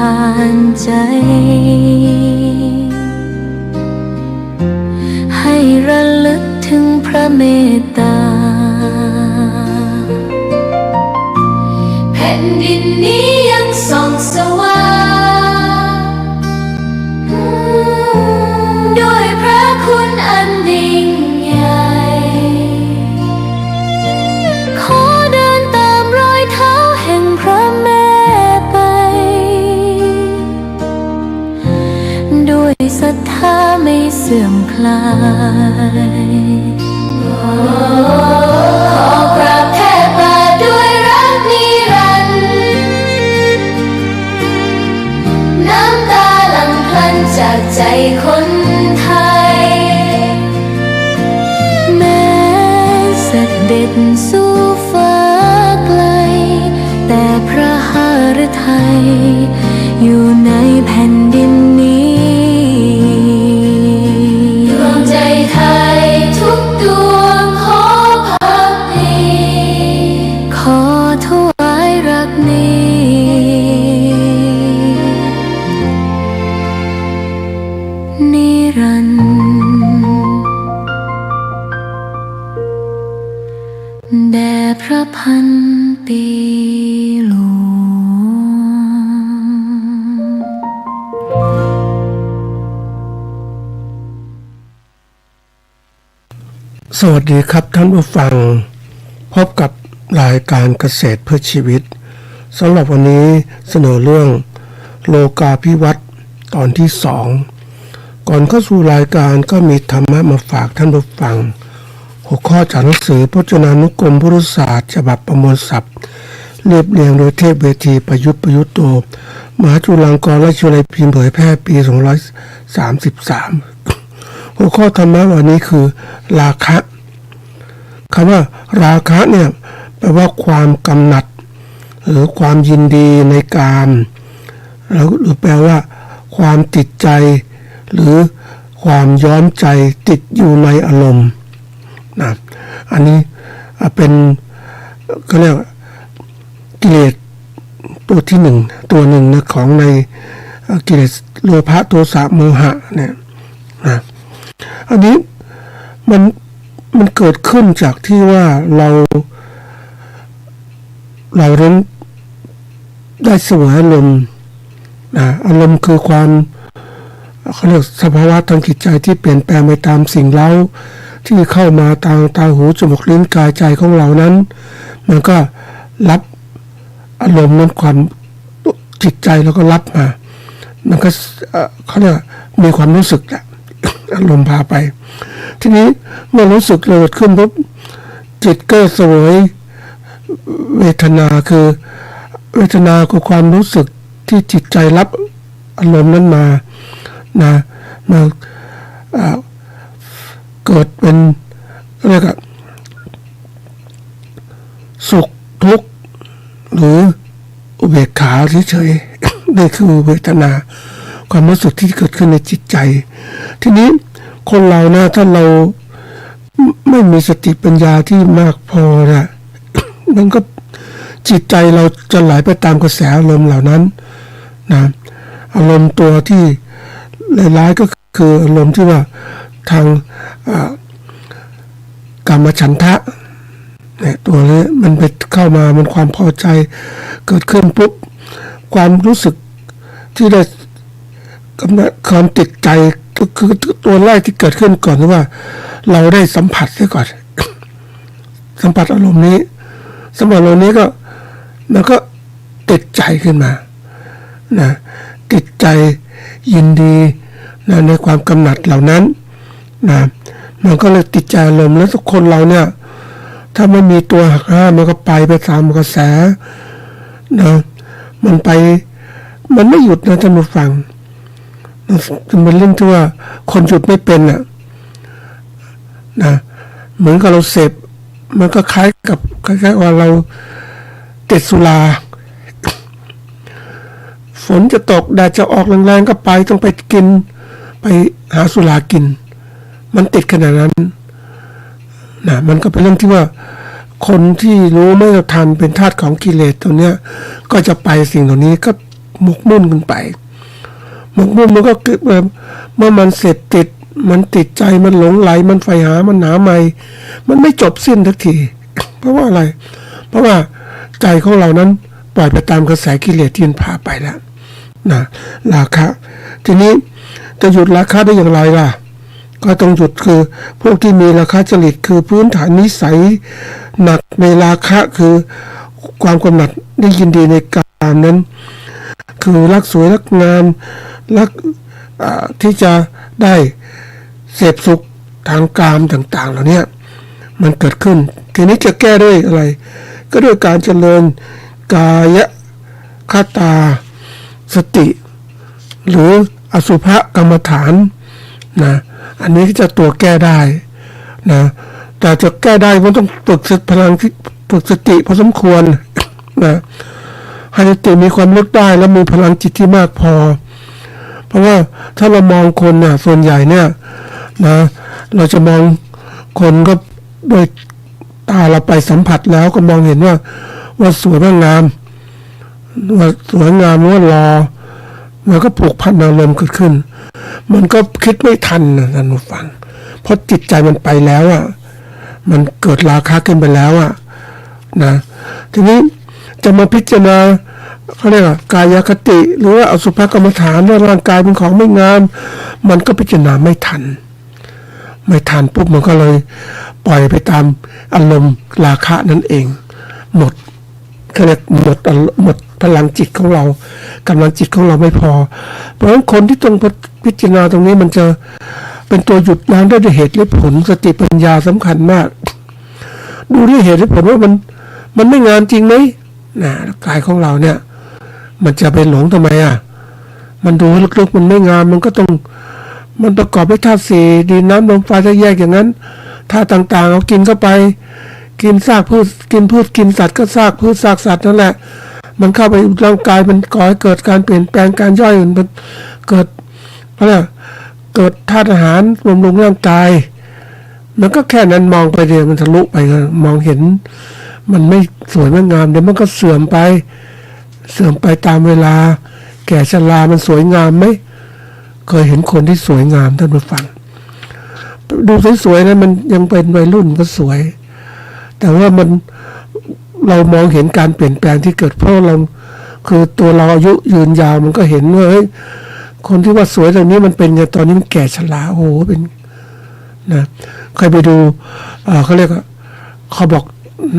ผ่านใจให้ระลึกถึงพระเมตตาแผ่นดินนี้ยังส่องสว่างด้วยพระคุณอันยิ่งใหญ่ขอเดินตามรอยเท้าแห่งพระแม่ไปด้วยศรัทธาไม่เสื่อมคลายขอกราบแทบบาทด้วยรักนิรันดร์น้ำตาหลั่งพลันจากใจคนไทยแม้เสด็จสู่ฟ้าไกลแต่พระหฤทัยอยู่ในแผ่นดินนี้ดวงใจไทยทุกดวงขอพักดีขอถวายรักนี้นิรันดร์แด่พระพันปีหลวงสวัสดีครับท่านผู้ฟังพบกับรายการเกษตรเพื่อชีวิตสำหรับวันนี้เสนอเรื่องโลกาภิวัตน์ตอนที่2ก่อนเข้าสู่รายการก็มีธรรมะมาฝากท่านผู้ฟังหัวข้อจากหนังสือพจนานุกรมพุทธศาสตร์ฉบับประมวลศัพท์เรียบเรียงโดยเทพเวทีประยุทธ์โตมหาจุฬาลงกรณราชวิทยาลัยพิมพ์เผยแพร่ปี2533หัวข้อธรรมะวันนี้คือราคะคำว่าราคะเนี่ยแปลว่าความกำหนัดหรือความยินดีในกามแล้วหรือแปลว่าความติดใจหรือความย้อมใจติดอยู่ในอารมณ์นะอันนี้เป็นก็เรียกกิเลสตัวที่ตัวหนึ่งนะของในกิเลสโลภะโทสะโมหะเนี่ยนะอันนี้มันเกิดขึ้นจากที่ว่าเราเริ่มได้เสวยอารมณ์นะอารมณ์คือความเขาเรียกสภาวะทางจิตใจที่เปลี่ยนแปลงไปตามสิ่งเร้าที่เข้ามาทางตาหูจมูกลิ้นกายใจของเรานั้นมันก็รับอารมณ์นั้นความจิตใจแล้วก็รับมามันก็เขาเรียกมีความรู้สึกแหละอารมณ์พาไปทีนี้เมื่อรู้สึกเกิดขึ้นปุ๊บจิตก็เสวยเวทนาคือเวทนาคือความรู้สึกที่จิตใจรับอารมณ์นั้นมาเกิดเป็นเรียกว่าสุขทุกข์หรืออุเบกขาเฉยๆนี่คือเวทนาความรู้สึกที่เกิดขึ้นในจิตใจทีนี้คนเรานะถ้าเราไม่มีสติปัญญาที่มากพอนะมันก็จิตใจเราจะไหลไปตามกระแสอารมณ์เหล่านั้นนะอารมณ์ตัวที่ร้ายๆก็คืออารมณ์ที่ว่าทางกามฉันทะเนี่ยตัวนี้มันไปเข้ามามันความพอใจเกิดขึ้นปุ๊บความรู้สึกที่ได้ความติดใจก็คือตัวแรกที่เกิดขึ้นก่อนที่ว่าเราได้สัมผัสเสียก่อน สัมผัสอารมณ์นี้สัมผัสอารมณ์นี้ก็มันก็ติดใจขึ้นมานะติดใจยินดีนะในความกำหนัดเหล่านั้นนะมันก็เลยติดใจอารมณ์แล้วทุกคนเราเนี่ยถ้าไม่มีตัวหักห้ามมันก็ไปตามกระแสนะมันไม่หยุดนะท่านผู้ฟังมันเป็นเรื่องที่ว่าคนหยุดไม่เป็นนะเหมือนกับเราเสพมันก็คล้ายว่าเราติดสุราฝนจะตกแดดจะออกแรงๆก็ไปต้องไปกินไปหาสุรากินมันติดขนาดนั้นนะมันก็เป็นเรื่องที่ว่าคนที่รู้ไม่ทันเป็นทาสของกิเลสตัวเนี้ยก็จะไปสิ่งเหล่านี้ก็ หมกมุ่นกันไปหมกมุ่นมันก็เกิดเมื่อมันเสพติดมันติดใจมันหลงไหลมันใฝ่หามันหาใหม่มันไม่จบสิ้นทักที เพราะว่าอะไรเพราะว่าใจของเรานั้นปล่อยไปตามกระแสกิเลสที่มันพาไปแล้วนะราคะทีนี้จะหยุดราคะได้อย่างไรล่ะก็ต้องหยุดคือพวกที่มีราคะจริตคือพื้นฐานนิสัยหนักในราคะคือความกำหนัดได้ยินดีในการนั้นคือรักสวยรักงามรักที่จะได้เสพสุขทางกามต่างๆเหล่านี้มันเกิดขึ้นทีนี้จะแก้ด้วยอะไรก็ด้วยการเจริญกายคตาสติหรืออสุภกรรมฐานนะอันนี้จะตัวแก้ได้นะแต่จะแก้ได้มันต้องฝึกพลังฝึกสติพอสมควรนะให้สติมีความลึกได้แล้วมีพลังจิตที่มากพอเพราะว่าถ้าเรามองคนเนี่ยส่วนใหญ่เนี่ยนะเราจะมองคนก็โดยตาเราไปสัมผัสแล้วก็มองเห็นว่าสวยงามว่าสวยงามว่ารอมันก็ผูกพันอารมณ์เกิดขึ้นมันก็คิดไม่ทันนะท่านผู้ฟังเพราะจิตใจมันไปแล้วอ่ะมันเกิดราคะขึ้นไปแล้วอ่ะนะทีนี้จะมาพิจารณาเขาเรียกว่ากายคติหรือว่าอสุภกรรมฐานว่าร่างกายเป็นของไม่งามมันก็พิจารณาไม่ทันปุ๊บมันก็เลยปล่อยไปตามอารมณ์ราคะนั่นเองหมดเขาเรียกหมดพลังจิตของเรากำลังจิตของเราไม่พอเพราะฉะนั้นคนที่ต้องพิจารณาตรงนี้มันจะเป็นตัวหยุดยั้งได้ด้วยเหตุและผลสติปัญญาสำคัญมากดูด้วยเหตุและผลว่ามันไม่งามจริงไหมนะกายของเราเนี่ยมันจะไปหลงทำไมอ่ะมันดูลึกๆมันไม่งามมันก็ต้องมันประกอบด้วยธาตุสี่ดินน้ำลมไฟจะแยกอย่างนั้นธาตุต่างๆเอากินเข้าไปกินซากพืชกินสัตว์ก็ซากพืชซากสัตว์นั่นแหละมันเข้าไปร่างกายมันก่อให้เกิดการเปลี่ยนแปลงการย่อยมันเกิดอะไรเกิดธาตุอาหารบำรุงร่างกายมันก็แค่นั้นมองไปเดียวมันทะลุไปมองเห็นมันไม่สวยไม่งามเดี๋ยวมันก็เสื่อมไปตามเวลาแก่ชรามันสวยงามไหมเคยเห็นคนที่สวยงามท่านผู้ฟังดูสวยๆนะมันยังเป็นวัยรุ่นก็สวยแต่ว่าเรามองเห็นการเปลี่ยนแปลงที่เกิดเพราะเราคือตัวเราอายุยืนยาวมันก็เห็นว่าเฮ้ยคนที่ว่าสวยตรงนี้มันเป็นไงตอนนี้มันแก่ชราโอ้โหเป็นนะเคยไปดูเขาเรียกว่าเขาบอก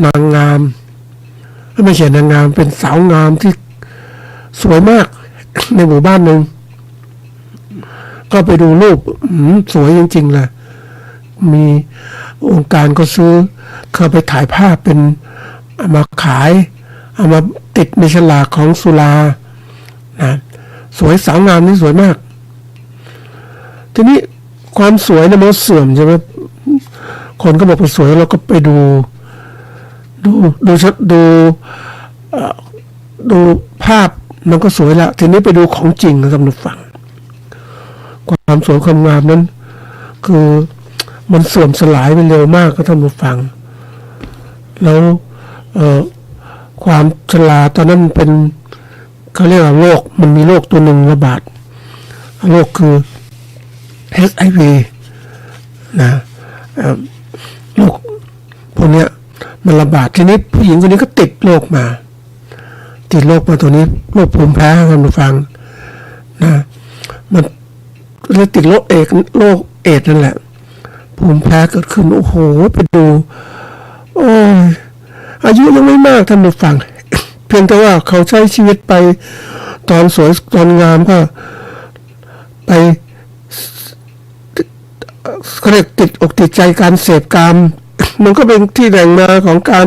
นางงามไม่ใช่นางงามเป็นสาวงามที่สวยมากในหมู่บ้านหนึ่งก็ไปดูรูปสวยจริงๆเลยมีองค์การก็ซื้อเข้าไปถ่ายภาพเป็นเอามาขายเอามาติดในฉลากของสุรานะสวยสาวงามนี่สวยมากทีนี้ความสวยเนี่ยมันเสื่อมใช่ไหมคนก็บอกว่าสวยเราก็ไปดูภาพมันก็สวยละทีนี้ไปดูของจริงนะท่านผู้ฟังความสวยความงามนั้นคือมันเสื่อมสลายไปเร็วมากครับท่านผู้ฟังแล้วความชราตอนนั้นเป็นเขาเรียกว่าโรคมันมีโรคตัวหนึ่งระบาดโรคคือ HIV นะโรคพวกเนี้ยมันระบาดทีนี้ผู้หญิงคนนี้ก็ติดโรคมาตัวนี้โรคภูมิแพ้ท่านผู้ฟังนะมันเลยติดโรคเอดส์นั่นแหละภูมิแพ้เกิดขึ้นโอ้โหไปดูโอ้ยอายุยังไม่มากท่านผู้ฟัง เพียงแต่ว่าเขาใช้ชีวิตไปตอนสวยตอนงามก็ไปเขาเรียกติดอกติดใจการเสพกาม มันก็เป็นที่แหล่งมาของการ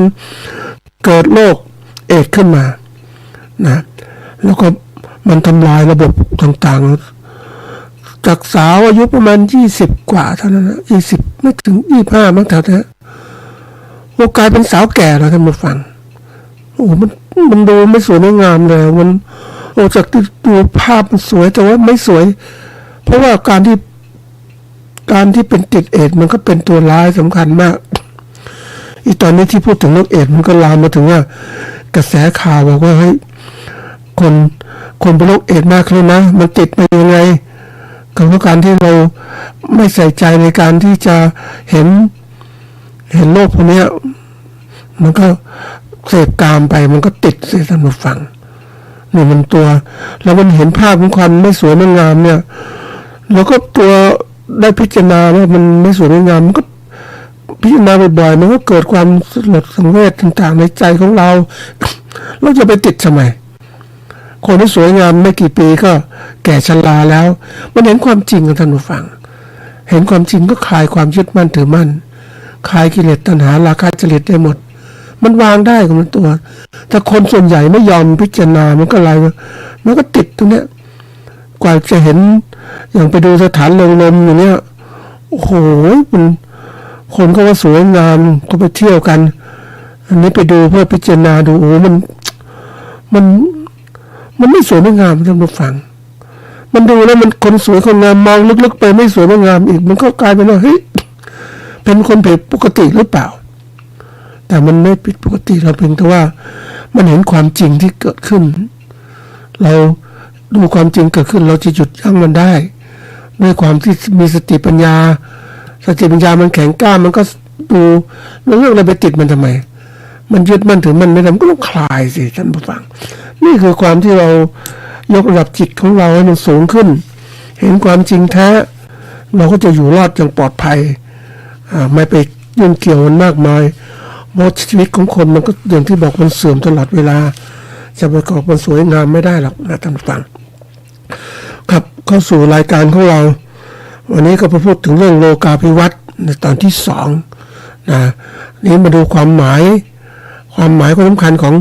เกิดโรคเอดส์ขึ้นมานะแล้วก็มันทำลายระบบต่างๆจากสาวอายุประมาณ20กว่าเท่านั้นนะ20ไม่ถึง25มั้งแถวนี้โอกลายเป็นสาวแก่แล้วท่านผู้ฟังโอ้มันดูไม่สวยไม่งามเลยมันจากที่ดูภาพมันสวยแต่ว่าไม่สวยเพราะว่าการที่เป็นติดเอดส์มันก็เป็นตัวร้ายสำคัญมากอีตอนนี้ที่พูดถึงเรื่องเอดส์มันก็ลามมาถึงว่ากระแสข่าวบอกว่าเฮ้ยคน คนเป็นโรคเอดส์มากเลยนะมันติดมายังไงก็เพราะการที่เราไม่ใส่ใจในการที่จะเห็นโรคพวกนี้มันก็เสพกามไปมันก็ติดเสียท่านผู้ฟังนี่มันตัวแล้วมันเห็นภาพของความไม่สวยไม่งามเนี่ยแล้วก็ตัวได้พิจารณาว่ามันไม่สวยไม่งามมันก็พิจารณาบ่อยๆมันก็เกิดความสลดสังเวชต่างๆในใจของเราเราจะไปติดทำไมคนที่สวยงามไม่กี่ปีก็แก่ชราแล้วมันเห็นความจริงกับท่านผู้ฟังเห็นความจริงก็คลายความยึดมั่นถือมั่นคลายกิเลสตัณหาราคะจริตได้หมดมันวางได้ของมันตัวแต่คนส่วนใหญ่ไม่ยอมพิจารณามันก็อะไรมันก็ติดตรงเนี้ยกว่าจะเห็นอย่างไปดูสถานเริงรมย์อย่างเนี้ยโอ้โหมันคนก็ว่าสวยงามก็ไปเที่ยวกันอันนี้ไปดูเพื่อพิจารณาดูโอ้มันไม่สวยไม่งามท่านผู้ฟังมันดูแล้วมันคนสวยคนงามมองลึกๆไปไม่สวยไม่งามอีกมันก็กลายเป็นว่าเฮ้ยเป็นคนผิดปกติหรือเปล่าแต่มันไม่ผิดปกติเราเพียงแต่ว่ามันเห็นความจริงที่เกิดขึ้นเราดูความจริงเกิดขึ้นเราจะหยุดยั้งมันได้ด้วยความที่มีสติปัญญามันแข็งกล้ามันก็ดูแล้วเรื่องอะไรไปติดมันทำไมมันยึดมันถือมันไม่ได้มันก็ต้องคลายสิท่านผู้ฟังนี่คือความที่เรายกระดับจิตของเราให้มันสูงขึ้นเห็นความจริงแท้เราก็จะอยู่รอดอย่างปลอดภัยไม่ไปยุ่งเกี่ยวมันมากมายเพราะชีวิตของคนมันก็อย่างที่บอกมันเสื่อมตลอดเวลาจะประกอบมันสวยงามไม่ได้หรอกนะท่านผู้ฟังครับเข้าสู่รายการของเราวันนี้ก็พูดถึงเรื่องโลกาภิวัตน์ในตอนที่2นะนี้มาดูความหมายความสำคัญของ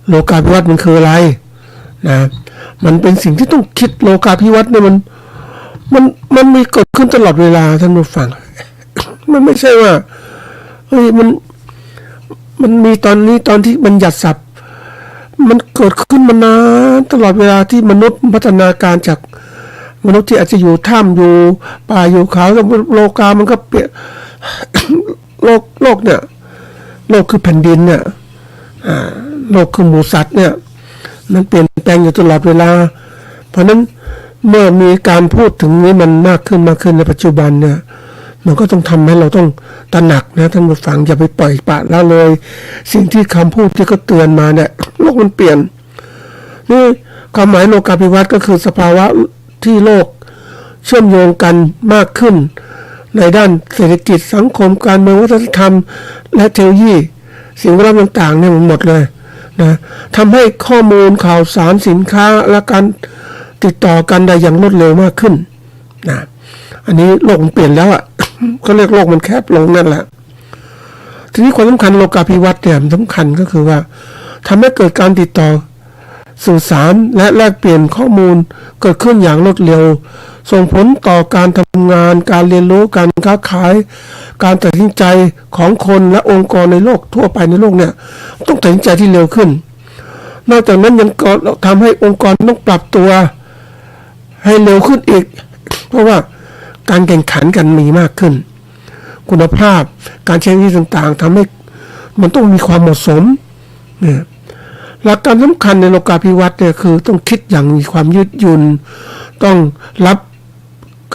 โลกาภิวัตน์มันคืออะไรนะมันเป็นสิ่งที่ต้องคิดโลกาภิวัตน์เนี่ยมันมีเกิดขึ้นตลอดเวลาท่านผู้ฟังมันไม่ใช่ว่าเฮ้ยมันมีตอนที่บัญญัติศัพท์มันเกิดขึ้นมานานตลอดเวลาที่มนุษย์พัฒนาการจากมนุษย์ที่อาจจะอยู่ถ้ำอยู่ป่าอยู่เขาแล้วโลกามันก็เปลี่ยน โลกเนี่ยโลกคือแผ่นดินเนี่ยโลกคือหมู่สัตว์เนี่ยมันเปลี่ยนแปลงอยู่ตลอดเวลาเพราะนั้นเมื่อมีการพูดถึงนี้มันมากขึ้นในปัจจุบันเนี่ยมันก็ต้องทำให้เราต้องตระหนักนะท่านผู้ฟังอย่าไปปล่อยปละละเลยสิ่งที่คำพูดที่เขาเตือนมาเนี่ยโลกมันเปลี่ยนนี่ความหมายโลกาภิวัตน์ก็คือสภาวะที่โลกเชื่อมโยงกันมากขึ้นในด้านเศรษฐกิจสังคมการเมืองวัฒนธรรมและเทคโนโลยีสิ่งแวดล้อมต่างๆเนี่ยมันหมดเลยนะทำให้ข้อมูลข่าวสารสินค้าและการติดต่อกันได้อย่างรวดเร็วมากขึ้นนะอันนี้โลกมันเปลี่ยนแล้วอ่ะ ก็เรียกโลกมันแคบลงนั่นแหละทีนี้ความสำคัญโลกาภิวัตน์เนี่ยสำคัญก็คือว่าทำให้เกิดการติดต่อสื่อสารและแลกเปลี่ยนข้อมูลเกิดขึ้นอย่างรวดเร็วส่งผลต่อการทำงานการเรียนรู้การค้าขายการตัดสินใจของคนและองค์กรในโลกทั่วไปในโลกเนี่ยต้องตัดสินใจที่เร็วขึ้นนอกจากนั้นยังทำให้องค์กรต้องปรับตัวให้เร็วขึ้นอีกเพราะว่าการแข่งขันกันมีมากขึ้นคุณภาพการใช้วิธีต่างๆทำให้มันต้องมีความเหมาะสมเนี่ยหลักการสำคัญในโลกาภิวัตน์เนี่ยคือต้องคิดอย่างมีความยืดหยุ่นต้องรับ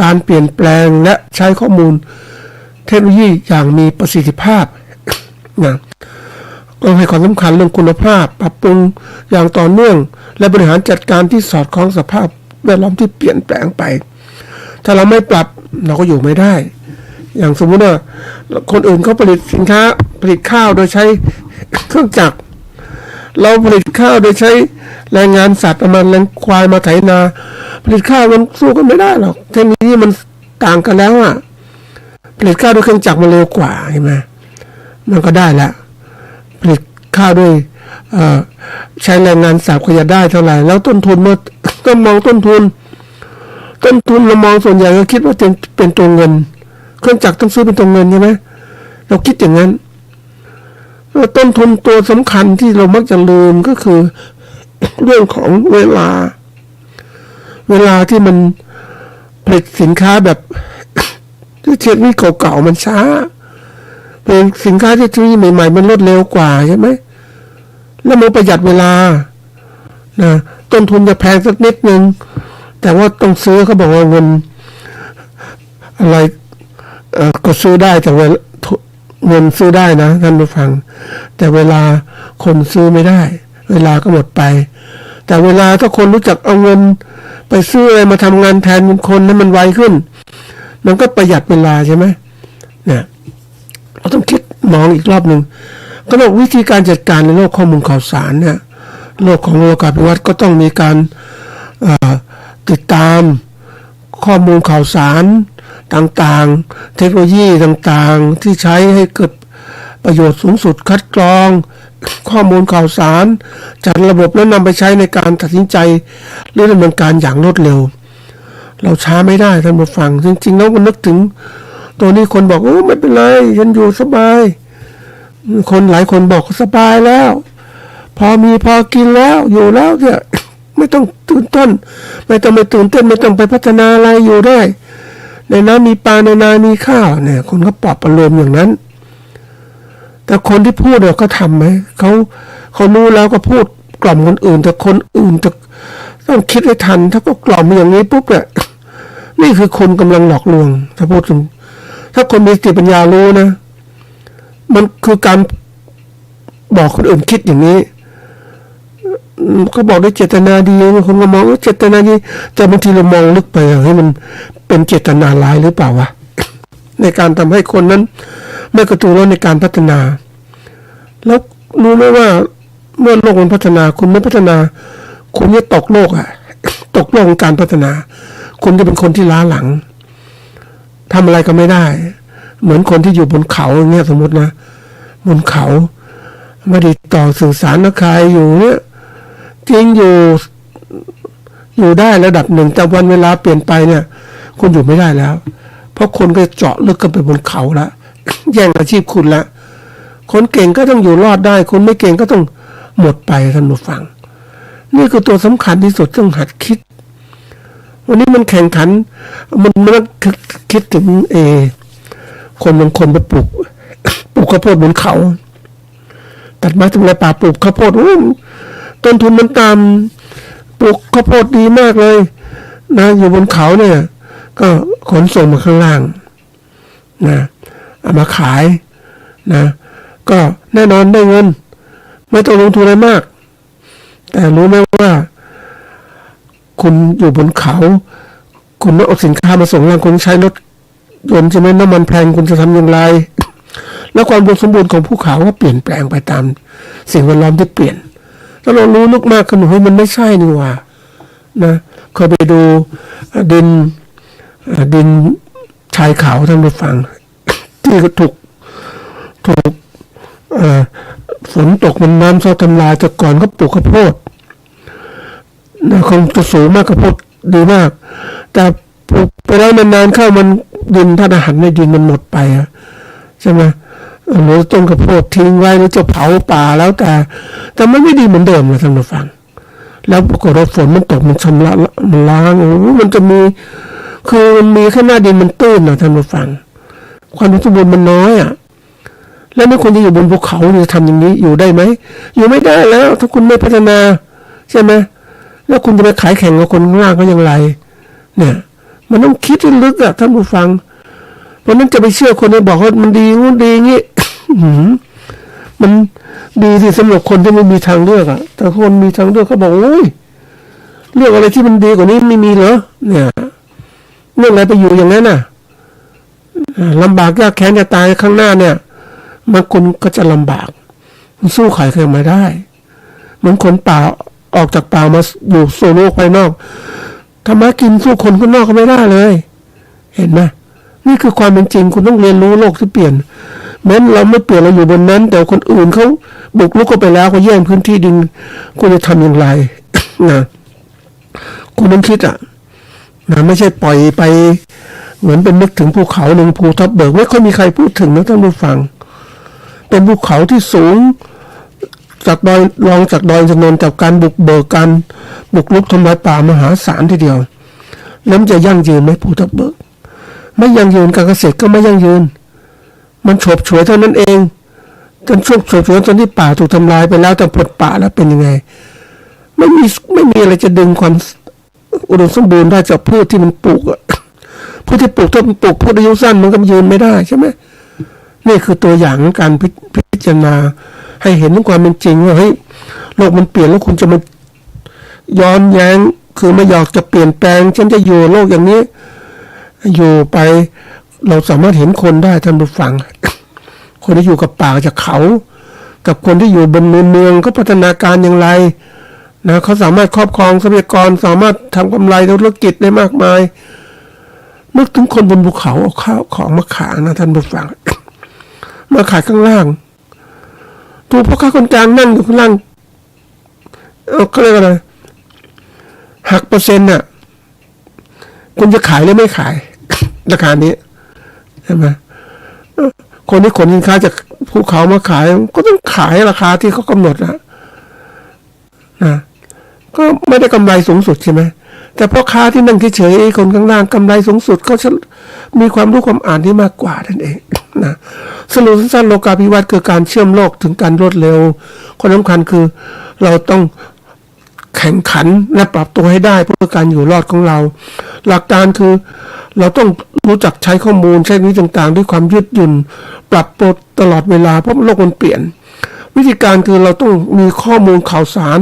การเปลี่ยนแปลงและใช้ข้อมูลเทคโนโลยีอย่างมีประสิทธิภาพนะต้องให้ความสำคัญเรื่องคุณภาพปรับปรุงอย่างต่อเนื่องและบริหารจัดการที่สอดคล้องสภาพแวดล้อมที่เปลี่ยนแปลงไปถ้าเราไม่ปรับเราก็อยู่ไม่ได้อย่างสมมุติว่าคนอื่นเขาผลิตสินค้าผลิตข้าวโดยใช้เครื่องจักรเราผลิตข้าวโดยใช้แรงงานสัตว์ประมาณแรงควายมาไถนาผลิตข้าวมันสู้กันไม่ได้หรอกเทคโนโลยีมันต่างกันแล้วอ่ะผลิตข้าวด้วยเครื่องจักรมันเร็วกว่าใช่ไหมมันก็ได้แล้วผลิตข้าวด้วยใช้แรงงานสัตว์ก็จะได้เท่าไหร่แล้วต้นทุนเมื่อต้องมองต้นทุนเรามองส่วนใหญ่ก็คิดว่าเป็นตัวเงินเครื่องจักรต้องซื้อเป็นตัวเงินใช่ไหมเราคิดอย่างนั้นต้นทุนตัวสำคัญที่เรามักจะลืมก็คือเรื่องของเวลาที่มันผลิตสินค้าแบบที่เทคโนโลยีเก่าๆมันช้าเป็นสินค้าที่เทคโนโลยีใหม่ๆมันรวดเร็วกว่าใช่ไหมแล้วมันประหยัดเวลา นะต้นทุนจะแพงสักนิดนึงแต่ว่าต้องซื้อเขาบอกว่าเงินอะไรก็ซื้อได้แต่เวลาเงินซื้อได้นะท่านผู้ฟังแต่เวลาคนซื้อไม่ได้เวลาก็หมดไปแต่เวลาถ้าคนรู้จักเอาเงินไปซื้ออะไรมาทำงานแทนคนนั้นมันไวขึ้นมันก็ประหยัดเวลาใช่ไหมเนี่ยเราต้องคิดมองอีกรอบหนึ่งก็บอกวิธีการจัดการในโลกข้อมูลข่าวสารเนี่ยโลกของโลกาภิวัตน์ก็ต้องมีการติดตามข้อมูลข่าวสารต่างๆเทคโนโลยีต่างๆที่ใช้ให้เกิดประโยชน์สูงสุดคัดกรองข้อมูลข่าวสารจัดระบบแล้วนำไปใช้ในการตัดสินใจหรือดำเนินการอย่างรวดเร็วเราช้าไม่ได้ท่านผู้ฟังจริงๆแล้วมันนึกถึงตัวนี้คนบอกโอ้ไม่เป็นไรฉันอยู่สบายคนหลายคนบอกสบายแล้วพอมีพอกินแล้วอยู่แล้วเนี่ยไม่ต้องตื่นเต้นไม่ต้องไปตื่นเต้นไม่ต้องไปพัฒนาอะไรอยู่ได้ในน้ำมีปลาในนามีข้าวเนี่ยคนก็ปลอบประโลมอย่างนั้นแต่คนที่พูดเนี่ยเขาทำไหมเขารู้แล้วก็พูดกล่อมคนอื่นแต่คนอื่นจะต้องคิดให้ทันถ้าก็กล่อมอย่างนี้ปุ๊บเนี่ยนี่คือคนกำลังหลอกลวงถ้าพูดถึงถ้าคนมีสติปัญญารู้นะมันคือการบอกคนอื่นคิดอย่างนี้ก็บอกด้วยเจตนาดีคนก็มองว่าเจตนาดีแต่บางทีเรามองลึกไปให้มันเป็นเจตนาร้ายหรือเปล่าวะ ในการทำให้คนนั้นไม่กระตุ้นในการพัฒนาแล้วรู้ไหมว่าเมื่อโลกมันพัฒนาคุณไม่พัฒนาคุณจะตกโลกตกโลกของการพัฒนาคุณจะเป็นคนที่ล้าหลังทำอะไรก็ไม่ได้เหมือนคนที่อยู่บนเขาอย่างเงี้ยสมมตินะบนเขาไม่ได้ต่อสื่อสารกับใครอยู่เนี่ยจริงอยู่ได้ระดับหนึ่งแต่วันเวลาเปลี่ยนไปเนี่ยคุณอยู่ไม่ได้แล้วเพราะคนก็เจาะลึกกันไปบนเขาละแย่งอาชีพคุณละคนเก่งก็ต้องอยู่รอดได้คนไม่เก่งก็ต้องหมดไปท่านผู้ฟังนี่คือตัวสำคัญที่สุดต้องหัดคิดวันนี้มันแข่งขันมันคิดถึงคนบางคนไปปลูกข้าวโพดบนเขาตัดไม้ทำลายป่าปลูกข้าวโพดต้นทุนมันต่ำปลูกข้าวโพดดีมากเลยนะอยู่บนเขาเนี่ยก็ขนส่งมาข้างล่างนะเอามาขายนะก็แน่นอนได้เงินไม่ต้องลงทุนอะไรมากแต่รู้ไหมว่าคุณอยู่บนเขาคุณต้องเอาสินค้ามาส่งล่างคุณใช้รถยนต์ใช่ไหมน้ำมันแพงคุณจะทำอย่างไรแล้วความอุดมสมบูรณ์ของภูเขาก็เปลี่ยนแปลงไปตามสิ่งแวดล้อมที่เปลี่ยนถ้าเรารู้ลึกมากขึ้นมันไม่ใช่นี่ว่านะเคยไปดูดินชายเขาท่านผู้ฟังที่ถูกฝนตกมันน้ำเข้าทำลายแต่ก่อนก็ปลูกข้าวโพดนะคงจะสูงมากข้าวโพดดีมากแต่ปลูกไปแล้วนานๆเข้ามันดินธาตุอาหารในดินมันหมดไปใช่ไหมหรือต้นข้าวโพดทิ้งไว้หรือจะเผาป่าแล้วแต่มันไม่ดีเหมือนเดิมนะท่านผู้ฟังแล้วปรากฏว่าฝนมันตกมันชำระมันล้างมันจะมีคือมันมีข้างหน้าดินมันตื้นนะท่านผู้ฟังความสมบูรณ์มันน้อยแล้วไม่ควรจะอยู่บนภูเขาจะทำอย่างนี้อยู่ได้ไหมอยู่ไม่ได้แล้วถ้าคุณไม่พัฒนาใช่ไหมแล้วคุณจะไปขายแข่งกับคนข้างล่างก็อย่างไรเนี่ยมันต้องคิดให้ลึกท่านผู้ฟังเพราะนั้นจะไปเชื่อคนที่บอกว่ามันดีงูดีงี้ มันดีที่สำหรับคนที่ไม่มีทางเลือกแต่คนมีทางเลือกเขาบอกโอ้ยเรื่องอะไรที่มันดีกว่านี้ไม่มีเหรอเนี่ยเรื่องอะไรไปอยู่อย่างนั้นลำบากยากแค้นจะตายข้างหน้าเนี่ยมันคนก็จะลำบากมันสู้ใครเคยมาได้เหมือนคนป่าออกจากป่ามาอยู่โซโลกภายนอกทำมากินสู้คนข้างนอกก็ไม่ได้เลยเห็นไหมนี่คือความเป็นจริงคุณต้องเรียนรู้โลกที่เปลี่ยนแม้เราไม่เปลี่ยนเราอยู่บนนั้นแต่คนอื่นเขาบุกรุกเข้าไปแล้วเขาแย่งพื้นที่ดินคุณจะทำอย่างไร นะคุณต้องคิดนะไม่ใช่ปล่อยไปเหมือนเป็นนึกถึงภูเขาหนึ่งภูทับเบิกไม่ค่อยมีใครพูดถึงนะท่านผู้ฟังเป็นภูเขาที่สูงจากดอยรองจากดอยจำนวนจากการบุกเบิกกันบุกรุกทำลายป่ามหาศาลทีเดียวแล้วจะยั่งยืนไหมภูทับเบิกไม่ยั่งยืนการเกษตรก็ไม่ยั่งยืนมันโฉบฉวยเท่านั้นเองจนช่วงโฉบฉวยจนที่ป่าถูกทำลายไปแล้วแต่ปลดป่าแล้วเป็นยังไง ไม่มีอะไรจะดึงความอุดมสมบูรณ์ได้จากพืชที่มันปลูกอะพืชที่ปลูกถ้ามันปลูกพืชอายุสั้นมันก็ยืนไม่ได้ใช่ไหมนี่คือตัวอย่างของการพิจารณาให้เห็นถึงความเป็นจริงว่าเฮ้ยโลกมันเปลี่ยนแล้วคุณจะมาย้อนแย้งคือไม่อยากจะเปลี่ยนแปลงฉันจะอยู่โลกอย่างนี้อยู่ไปเราสามารถเห็นคนได้ท่านผู้ฟัง คนที่อยู่กับป่าจากเขากับคนที่อยู่บนเมืองเขาพัฒนาการอย่างไรนะเขาสามารถครอบครองทรัพยากรสามารถทำกำไรธุรกิจได้มากมายนึกถึงคนบนภูเขาเอาข้าวของมาขายนะท่านผู้ฟัง มาขายข้างล่างตัวพ่อค้าคนกลางนั่งอยู่ข้างล่างเขาเรียกอะไรหักเปอร์เซ็นต์น่ะคุณจะขายหรือไม่ขาย ราคานี้ใช่ไหมคนที่ขนสินค้าจากภูเขามาขายก็ต้องขายราคาที่เขากำหนดนะก็ไม่ได้กำไรสูงสุดใช่ไหมแต่พ่อค้าที่นั่งเฉยๆคนข้างล่างกำไรสูงสุดเขามีความรู้ความอ่านที่มากกว่านั่นเองนะสรุปสั้นๆโลกาภิวัตน์คือการเชื่อมโลกถึงการรวดเร็วคนสำคัญคือเราต้องแข่งขันและปรับตัวให้ได้เพื่อการอยู่รอดของเราหลักการคือเราต้องรู้จักใช้ข้อมูลใช้วิธีต่างๆด้วยความยืดหยุ่นปรับตัวตลอดเวลาเพราะโลกมันเปลี่ยนวิธีการคือเราต้องมีข้อมูลข่าวสาร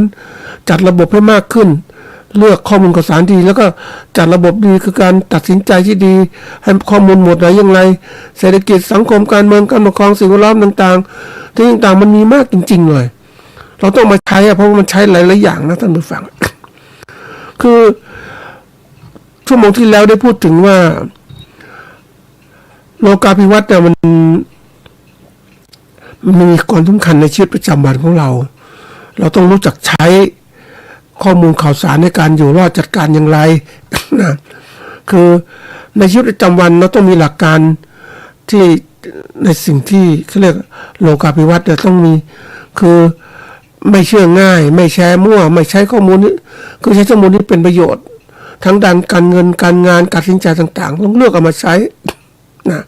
จัดระบบให้มากขึ้นเลือกข้อมูลข่าวสารดีแล้วก็จัดระบบดีคือการตัดสินใจที่ดีให้ข้อมูลหมดไหนอย่างไรเศรษฐกิจสังคมการเมืองการปกครองสิ่งแวดล้อมต่างๆที่ต่างๆมันมีมากจริงๆเลยเราต้องมาใช้เพราะมันใช้หลายๆอย่างนะท่านผู้ฟัง คือชั่วโมงที่แล้วได้พูดถึงว่าโลกาภิวัตน์เนี่ยมันมีความสำคัญในชีวิตประจำวันของเราต้องรู้จักใช้ข้อมูลข่าวสารในการอยู่รอดจัดการอย่างไร นะคือในชีวิตประจำวันเราต้องมีหลักการที่ในสิ่งที่เขาเรียกโลกาภิวัตน์เนี่ยต้องมีคือไม่เชื่อง่ายไม่แชร์มั่วไม่ใช้ข้อมูลนี้คือใช้ข้อมูลที่เป็นประโยชน์ทั้งด้านการเงินการงานการตัดสินใจต่างๆต้องเลือกเอามาใช้นะ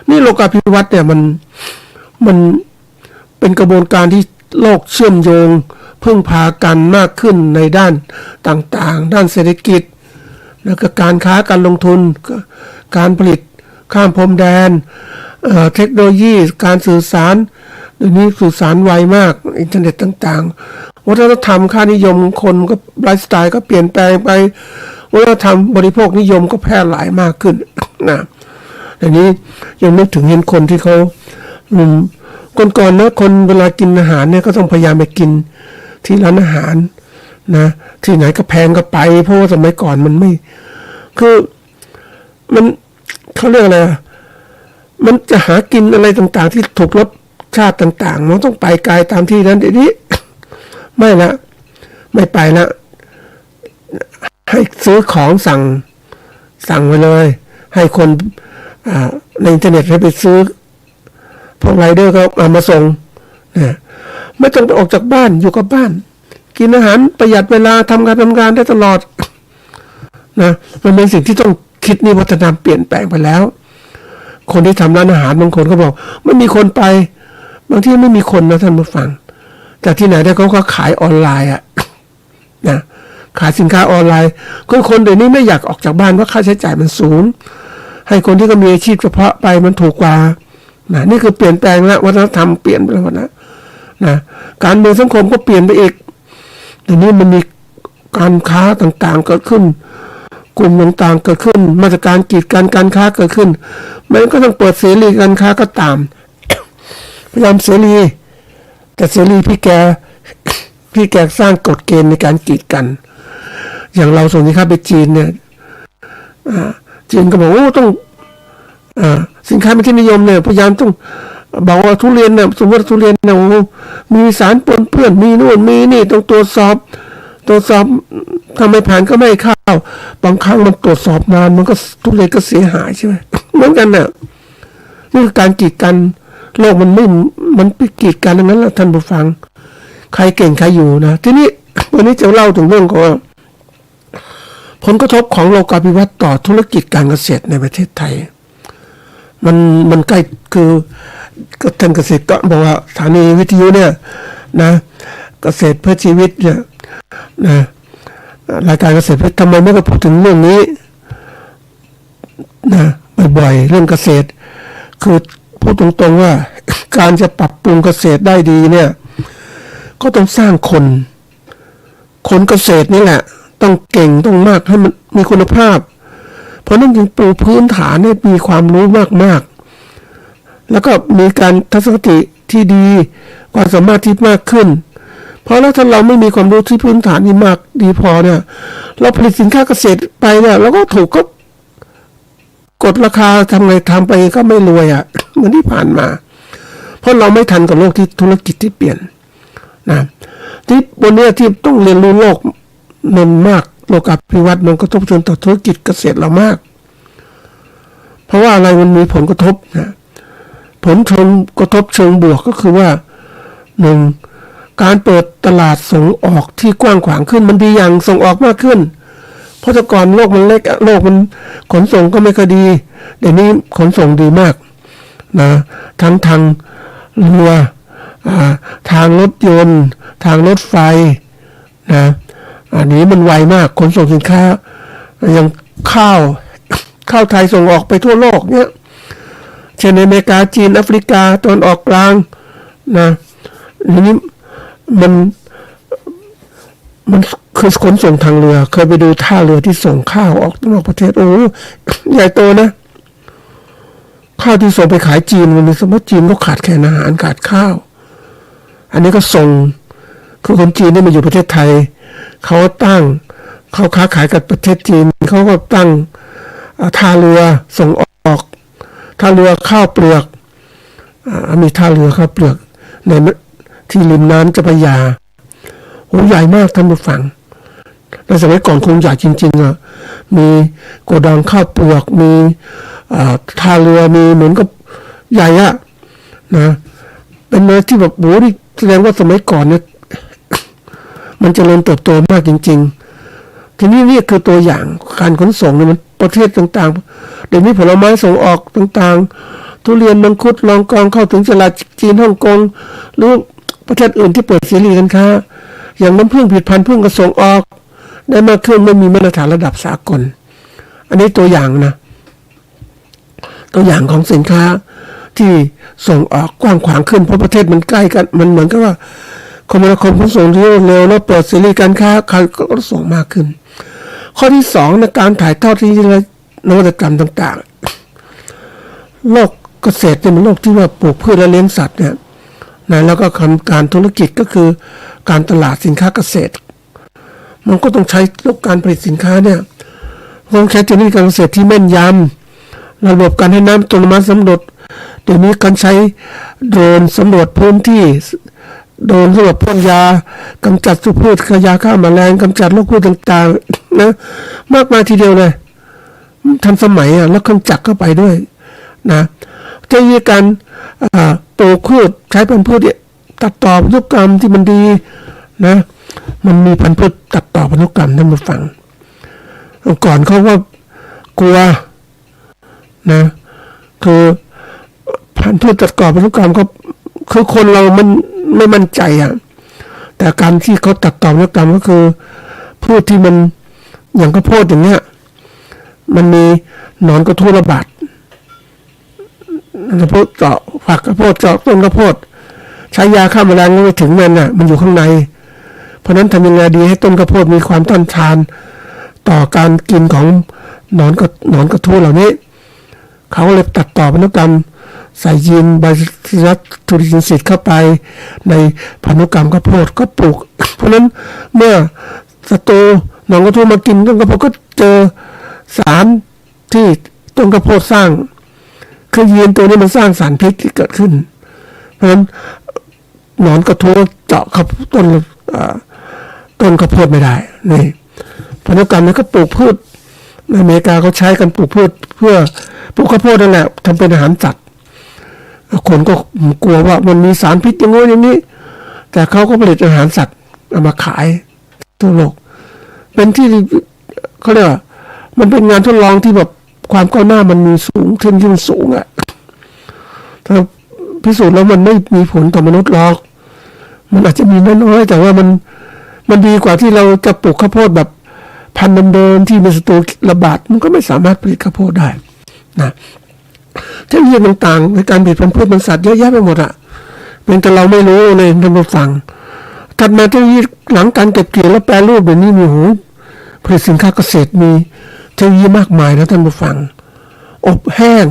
นี่โลกาภิวัตน์เนี่ยมันเป็นกระบวนการที่โลกเชื่อมโยงพึ่งพากันมากขึ้นในด้านต่างๆด้านเศรษฐกิจแล้วก็การค้าการลงทุนการผลิตข้ามพรมแดนเทคโนโลยีการสื่อสารเดี๋ยวนี้สื่อสารไวมากอินเทอร์เน็ตต่างๆวัฒนธรรมค่านิยมคนก็ไลฟ์สไตล์ก็เปลี่ยนแปลงไปวัฒนธรรมบริโภคนิยมก็แพร่หลายมากขึ้นนะเดี๋ยวนี้ยังนึกถึงเห็นคนที่เขาก่อนๆนะคนเวลากินอาหารเนี่ยก็ต้องพยายามไปกินที่ร้านอาหารนะที่ไหนก็แพงก็ไปเพราะว่าสมัยก่อนมันไม่คือมันเขาเรียกอะไรมันจะหากินอะไรต่างๆที่ถูกรสชาติต่างๆมันต้องไปไกลตามที่นั้นเดี๋ยวนี้ ไม่ไปละให้ซื้อของสั่งไว้เลยให้คนในอินเทอร์เน็ตให้ไปซื้อพวกไรเดอร์ก็เอามาส่งเนี่ยไม่ต้องไปออกจากบ้านอยู่กับบ้านกินอาหารประหยัดเวลาทำงานได้ตลอดนะมันเป็นสิ่งที่ต้องคิดนี่วัฒนธรรมเปลี่ยนแปลงไปแล้วคนที่ทำร้านอาหารบางคนก็บอกไม่มีคนไปบางที่ไม่มีคนนะท่านผู้ฟังแต่ที่ไหนได้เขาก็ขายออนไลน์อะนะขายสินค้าออนไลน์คนเดี๋ยวนี้ไม่อยากออกจากบ้านเพราะค่าใช้จ่ายมันสูงให้คนที่ก็มีอาชีพเฉพาะไปมันถูกกว่านะนี่คือเปลี่ยนแปลงแล้ววัฒนธรรมเปลี่ยนไปแล้วนะการเมืองสังคมก็เปลี่ยนไปอีกเดี๋ยวนี้มันมีการค้าต่างๆเกิดขึ้นกลุ่มต่างๆเกิดขึ้นมาตรการกีดกันการค้าเกิดขึ้นมันก็ต้องเปิดเสรีการค้าก็ตาม พยายามเสรีแต่เสรีพี่แกสร้างกฎเกณฑ์ในการกีดกันอย่างเราส่งสินค้าไปจีนเนี่ยจีนก็บอกโอ้ต้องสินค้าเป็นที่นิยมเนี่ยพยายามต้องบอกว่าทุเรียนเนี่ยสมมติทุเรียนเนี่ยมีสารปนเปื้อนมีนู่นมีนี่ต้องตรวจสอบทำไมผ่านก็ไม่เข้าบางครั้งมันตรวจสอบนานมันก็ทุเรียนก็เสียหายใช่ไหมเหมือนกันเนี่ยนี่คือการกีดกันโลกมันไปกีดกันอย่างนั้นแหละท่านผู้ฟังใครเก่งใครอยู่นะทีนี้วันนี้จะเล่าถึงเรื่องของผลกระทบของโลกาภิวัตน์ต่อธุรกิจการเกษตรในประเทศไทยมันใกล้คือท่านเกษตรก็บอกว่าสถานีวิทยุเนี่ยนะเกษตรเพื่อชีวิตเนี่ย นะรายการเกษตรทำไมไม่ก็พูดถึงเรื่องนี้นะบ่อยๆเรื่องเกษตรคือพูดตรงๆว่าการจะปรับปรุงเกษตรได้ดีเนี่ยก็ต้องสร้างคนเกษตรนี่แหละต้องเก่งต้องมากให้มันมีคุณภาพเพราะนั่นจึงปูพื้นฐานให้มีความรู้มากๆแล้วก็มีการทัศนคติที่ดีความสามารถที่มากขึ้นเพราะแล้วถ้าเราไม่มีความรู้ที่พื้นฐานที่มากดีพอเนี่ยเราผลิตสินค้าเกษตรไปเนี่ยเราก็ถูกก็กดราคาทำไงทำไปก็ไม่รวยอ่ะเหมือนที่ผ่านมาเพราะเราไม่ทันกับโลกที่ธุรกิจที่เปลี่ยนนะที่บนนี้ที่ต้องเรียนรู้โลกมันมากโลกาภิวัตน์มันกระทบต่อธุรกิจเกษตรเรามากเพราะว่าอะไรมันมีผลกระทบนะผลกระทบเชิงบวกก็คือว่าหนึ่งการเปิดตลาดส่งออกที่กว้างขวางขึ้นมันดีอย่างส่งออกมากขึ้นเพราะแต่ก่อนโลกมันเล็กโลกมันขนส่งก็ไม่ค่อยดีเดี๋ยวนี้ขนส่งดีมากนะทั้งทางเรือทางรถยนต์ทางรถไฟนะอันนี้มันไวมากขนส่งสินค้าอย่างข้าวไทยส่งออกไปทั่วโลกเนี่ยเช่นในอเมริกาจีนแอฟริกาตะวันออกกลางนะนี้มันคือขนส่งทางเรือเคยไปดูท่าเรือที่ส่งข้าวออกนอกประเทศโอ้ใหญ่โตนะข้าวที่ส่งไปขายจีนมันมีสมมติจีนก็ขาดแคลนอาหารขาดข้าวอันนี้ก็ส่งคือคนจีนที่มาอยู่ประเทศไทยเขาค้าขายกับประเทศจีนเขาก็ตั้งท่าเรือส่งออกท่าเรือข้าวเปลือกมีท่าเรือข้าวเปลือกในที่ริมน้ำเจ้าพระยาโหใหญ่มากท่านผู้ฟังในสมัยก่อนคงใหญ่จริงๆอ่ะมีโกดังข้าวเปลือกมีท่าเรือมีเหมือนกับใหญ่อะนะเป็นเนื้อที่แบบโหนี่แสดงว่าสมัยก่อนเนี่ยมันเจริญเติบโตมากจริงๆทีนี้นี่คือตัวอย่างการขนส่งเนี่ยมันประเทศต่างๆเดี๋ยวนี้ผลไม้ส่งออกต่างๆทุเรียนมังคุดลองกองเข้าถึงตลาดจีนฮ่องกงหรือประเทศอื่นที่เปิดเสรีการค้าอย่างน้ำผึ้งผลิตภัณฑ์ผึ้งก็ส่งออกได้มากขึ้นไม่มีมาตรฐานระดับสากลอันนี้ตัวอย่างนะตัวอย่างของสินค้าที่ส่งออกกว้างขวางขึ้นเพราะประเทศมันใกล้กันมันเหมือนกับว่าคมนาคมขนส่งที่เร็วแล้วเปิดเสรีการค้าก็ส่งมากขึ้นข้อที่สองในการถ่ายทอดที่นวัตกรรมต่างๆโลกเกษตรเป็นโลกที่ว่าปลูกพืชและเลี้ยงสัตว์เนี่ยนะแล้วก็การธุรกิจก็คือการตลาดสินค้าเกษตรมันก็ต้องใช้การผลิตสินค้าเนี่ยต้องใช้เทคนิคการเกษตรที่แม่นยำระบบการให้น้ำอัตโนมัติสำรวจเดี๋ยวนี้การใช้โดรนสำรวจพื้นที่โดรนสำรวจพ่นยากำจัดศัตรูพืชยาฆ่าแมลงกำจัดโรคพืชต่างๆนะมากมายทีเดียวเลยทันสมัยแล้วเครื่องจักรเข้าไปด้วยนะจะมีการปลูกพืชใช้พันธุ์พืชตัดต่อพันธุกรรมที่มันดีนะมันมีพันธุ์พืชตัดต่อพันธุกรรมท่านผู้ฟังก่อนเขาก็กลัวนะคือพันธุ์พืชตัดต่อพันธุกรรมก็คือคนเรามันไม่มั่นใจแต่การที่เขาตัดต่อพันธุกรรมก็คือพืชที่มันอย่างข้าวโพดอย่างเงี้ยมันมีหนอนกระทู้ระบาดข้าวโพดเจาะฝักข้าวโพดเจาะต้นข้าวโพดใช้ยาฆ่าแมลงไม่ถึงมันอยู่ข้างในเพราะนั้นทำยังไงดีให้ต้นข้าวโพดมีความต้านทานต่อการกินของหนอนกระทู้เหล่านี้เขาเลยตัดต่อพันธุกรรมใส่ยีนไบรัสทูรินซิตเข้าไปในพันธุกรรมข้าวโพดก็ปลูกเพราะนั้นเมื่อศัตรูหนอนกระทู้มากินต้นข้าวโพดก็เจอสารที่ต้นข้าวโพดสร้างคือยีนตัวนี้มันสร้างสารพิษที่เกิดขึ้นเพราะฉะนั้นหนอนกระทู้เจาะเข้าต้นข้าวโพดไม่ได้นี่พันธุกรรมนี้ก็ปลูกพืชในอเมริกาเขาใช้กันปลูกพืชเพื่อปลูกข้าวโพดนั่นแหละทำเป็นอาหารสัตว์คนก็กลัวว่ามันมีสารพิษอย่างโน้นอย่างนี้แต่เขาก็ผลิตอาหารสัตว์เอามาขายทั่วโลกเป็นที่เขาเรียกว่ามันเป็นงานทดลองที่แบบความก้าวหน้ามันมีสูงขึ้นยิ่งสูงถ้าพิสูจน์แล้วมันไม่มีผลต่อมนุษย์หรอกมันอาจจะมีน้อยๆแต่ว่ามัน มันดีกว่าที่เราจะปลูกข้าวโพดแบบพันธุ์เดิมๆที่มีศัตรูระบาดมันก็ไม่สามารถผลิตข้าวโพดได้นะเทคโนโลยีต่างๆในการผลิตพันธุ์พืชพันธุ์สัตว์เยอะแยะไปหมดอะเป็นแต่เราไม่รู้ในท่านผู้ฟังถัดมาเทคโนโลยีหลังการเก็บเกี่ยวและแปรรูปเดี๋ยวนี้มีผลิตสินค้าเกษตรมีเทคโนโลยีมากมายนะท่านผู้ฟังอบแห้ง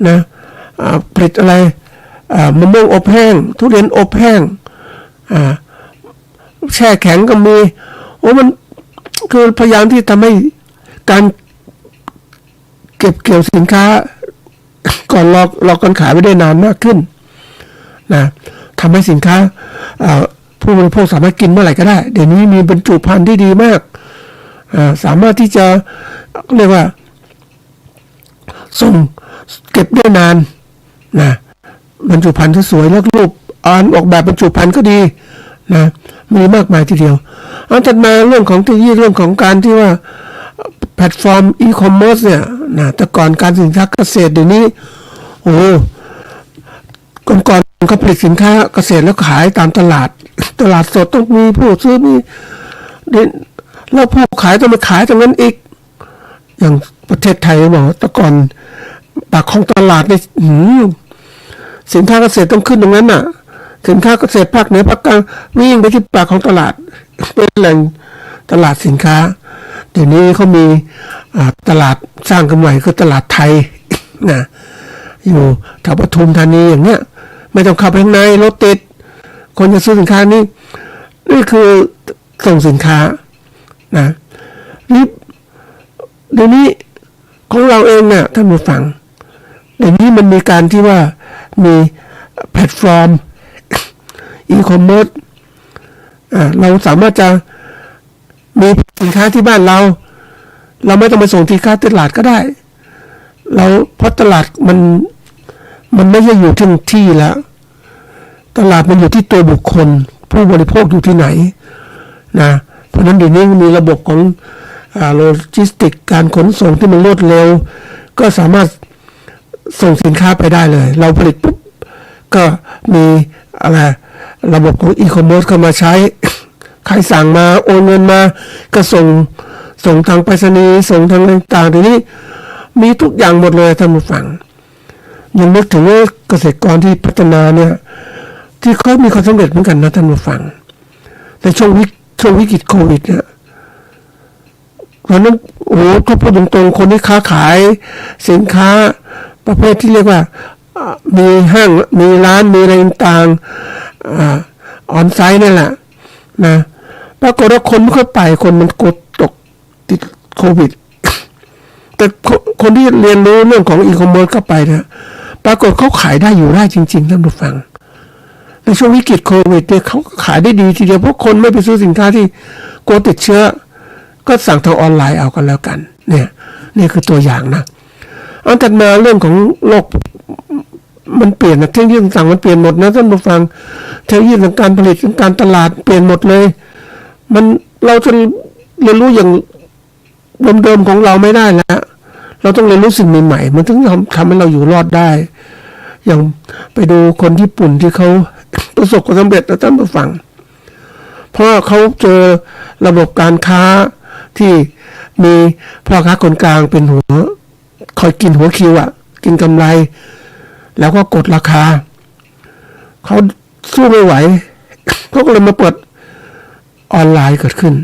นะผลิตอะไรมะม่วงอบแห้งทุเรียนอบแห้งแช่แข็งก็มีมันคือพยายามที่ทำให้การเก็บเกี่ยวสินค้าก่อนรอการขายไม่ได้นานมากขึ้นนะทำให้สินค้าผู้บริโภคสามารถกินเมื่อไหร่ก็ได้เดี๋ยวนี้มีบรรจุภัณฑ์ที่ดีมากสามารถที่จะเรียกว่าส่งเก็บได้นานนะบรรจุภัณฑ์ที่สวยแล้วรูปออกแบบบรรจุภัณฑ์ก็ดีนะมีมากมายทีเดียวถัดมาเรื่องของเทคโนโลยีเรื่องของการที่ว่าแพลตฟอร์มอีคอมเมิร์ซเนี่ยนะแต่ก่อนการสินค้าเกษตรเดี๋ยวนี้ก่อนเขาผลิตสินค้าเกษตรแล้วขายตามตลาดสดต้องมีผู้ซื้อมีแล้วผู้ขายต้องมาขายตรงนั้นอีกอย่างประเทศไทยบอกแต่ก่อนปากของตลาดในสินค้าเกษตรต้องขึ้นตรงนั้นน่ะสินค้าเกษตรภาคเหนือภาคกลางวิ่งไปที่ปากของตลาดเป็นแหล่งตลาดสินค้าเดี๋ยวนี้เขามีตลาดสร้างกันใหม่คือตลาดไทยนะอยู่แถวปทุมธานีอย่างเงี้ยไม่ต้องเข้าไปข้างในรถติดคนจะซื้อสินค้านี่คือส่งสินค้านะนี่เดี๋ยวนี้ของเราเองเนี่ยท่านผู้ฟังเดี๋ยวนี้มันมีการที่ว่ามีแพลตฟอร์มอีคอมเมิร์ซเราสามารถจะมีสินค้าที่บ้านเราไม่ต้องไปส่งที่ค้าตลาดก็ได้เพราะตลาดมันไม่ใช่อยู่ที่แล้วตลาดมันอยู่ที่ตัวบุคคลผู้บริโภคอยู่ที่ไหนนะเพราะนั้นเดี๋ยวนี้มีระบบของโลจิสติกการขนส่งที่มันรวดเร็วก็สามารถส่งสินค้าไปได้เลยเราผลิตปุ๊บก็มีระบบของอีคอมเมิร์ซเข้ามาใช้ใครสั่งมาโอนเงินมาก็ส่งทางไปรษณีย์ส่งทางต่างๆทีนี้มีทุกอย่างหมดเลยท่านผู้ฟังยังนึกถึงว่าเกษตรกรที่พัฒนาเนี่ยที่เขามีความสำเร็จเหมือนกันนะท่านผู้ฟังในช่วงวิกฤตโควิดเนี่ยตอนนั้นเขาพูดตรงๆคนที่ค้าขายสินค้าประเภทที่เรียกว่ามีห้างมีร้านมีอะไรต่างออนไซต์นั่นแหละนะปรากฏว่าคนไม่ค่อยไปคนมันกดตกติดโควิดแต่คนที่เรียนรู้เรื่องของอีคอมเมิร์ซเข้าไปเนี่ยปรากฏเขาขายได้อยู่ได้จริงๆท่านผู้ฟังในช่วงวิกฤตโควิดเนี่ยเขาขายได้ดีทีเดียวเพราะคนไม่ไปซื้อสินค้าที่กลัวติดเชื้อก็สั่งทางออนไลน์เอากันแล้วกันเนี่ยนี่คือตัวอย่างนะถัดมาเรื่องของโลกมันเปลี่ยนนะเทคโนโลยีต่างๆมันเปลี่ยนหมดนะท่านผู้ฟังเทคโนโลยีทางการผลิตทางการตลาดเปลี่ยนหมดเลยเราจะเรียนรู้อย่างเดิมๆของเราไม่ได้แล้วเราต้องเรียนรู้สิ่งใหม่ๆมันถึงทำให้เราอยู่รอดได้อย่างไปดูคนญี่ปุ่นที่เขาประสบความสำเร็จนะท่านผู้ฟังเพราะเขาเจอระบบการค้าที่มีพ่อค้าคนกลางเป็นหัวคอยกินหัวคิวกินกำไรแล้วก็กดราคาเขาสู้ไม่ไหวเขาก็เลยมาเปิดออนไลน์เกิดขึ้น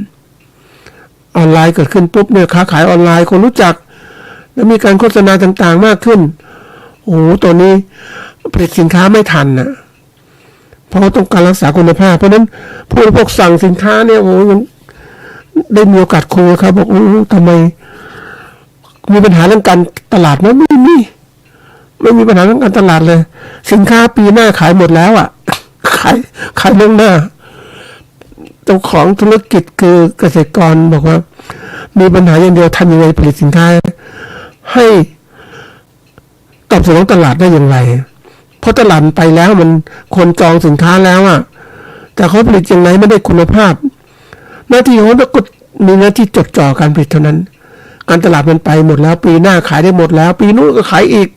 ปุ๊บเนี่ยค้าขายออนไลน์คนรู้จักแล้วมีการโฆษณาต่างๆมากขึ้นตัวนี้ผลิตสินค้าไม่ทันนะเพราะต้องการรักษาคุณภาพเพราะนั้นผู้บริโภคสั่งสินค้าเนี่ยยังได้มีโอกาสคุยครับบอกทำไมมีปัญหาเรื่องการตลาดไหมไม่มีปัญหาเรื่องการตลาดเลยสินค้าปีหน้าขายหมดแล้วขายเรื่องหน้าเจ้าของธุรกิจคือเกษตรกรบอกว่ามีปัญหาอย่างเดียวทำยังไงผลิตสินค้าให้ตอบสนองตลาดได้อย่างไรเพราะตลาดไปแล้วมันคนจองสินค้าแล้วแต่เขาผลิตยังไงไม่ได้คุณภาพหน้าที่เขาก็มีหน้าที่จดจ่อการผลิตเท่านั้นการตลาดมันไปหมดแล้วปีหน้าขายได้หมดแล้วปีนู้นก็ขายอีก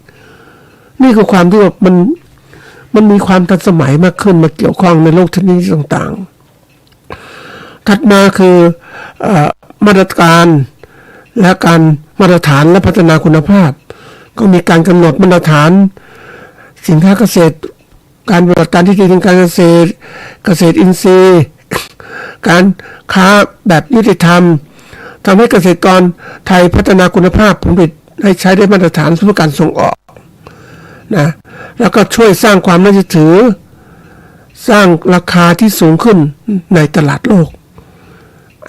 นี่คือความที่แบบมันมีความทันสมัยมากขึ้นมาเกี่ยวข้องในโลกเทคโนโลยีต่าง ถัดมาคือมาตรการและการมาตรฐานและพัฒนาคุณภาพก็มีการกำหนดมาตรฐานสินค้าเกษตรการบริการที่ดีทางการเกษตรเกษตรอินทรีย์การค้าแบบยุติธรรมทำให้เกษตรกรไทยพัฒนาคุณภาพผลผลิตให้ใช้ได้มาตรฐานสำหรับการส่งออกนะแล้วก็ช่วยสร้างความน่าเชื่อถือสร้างราคาที่สูงขึ้นในตลาดโลก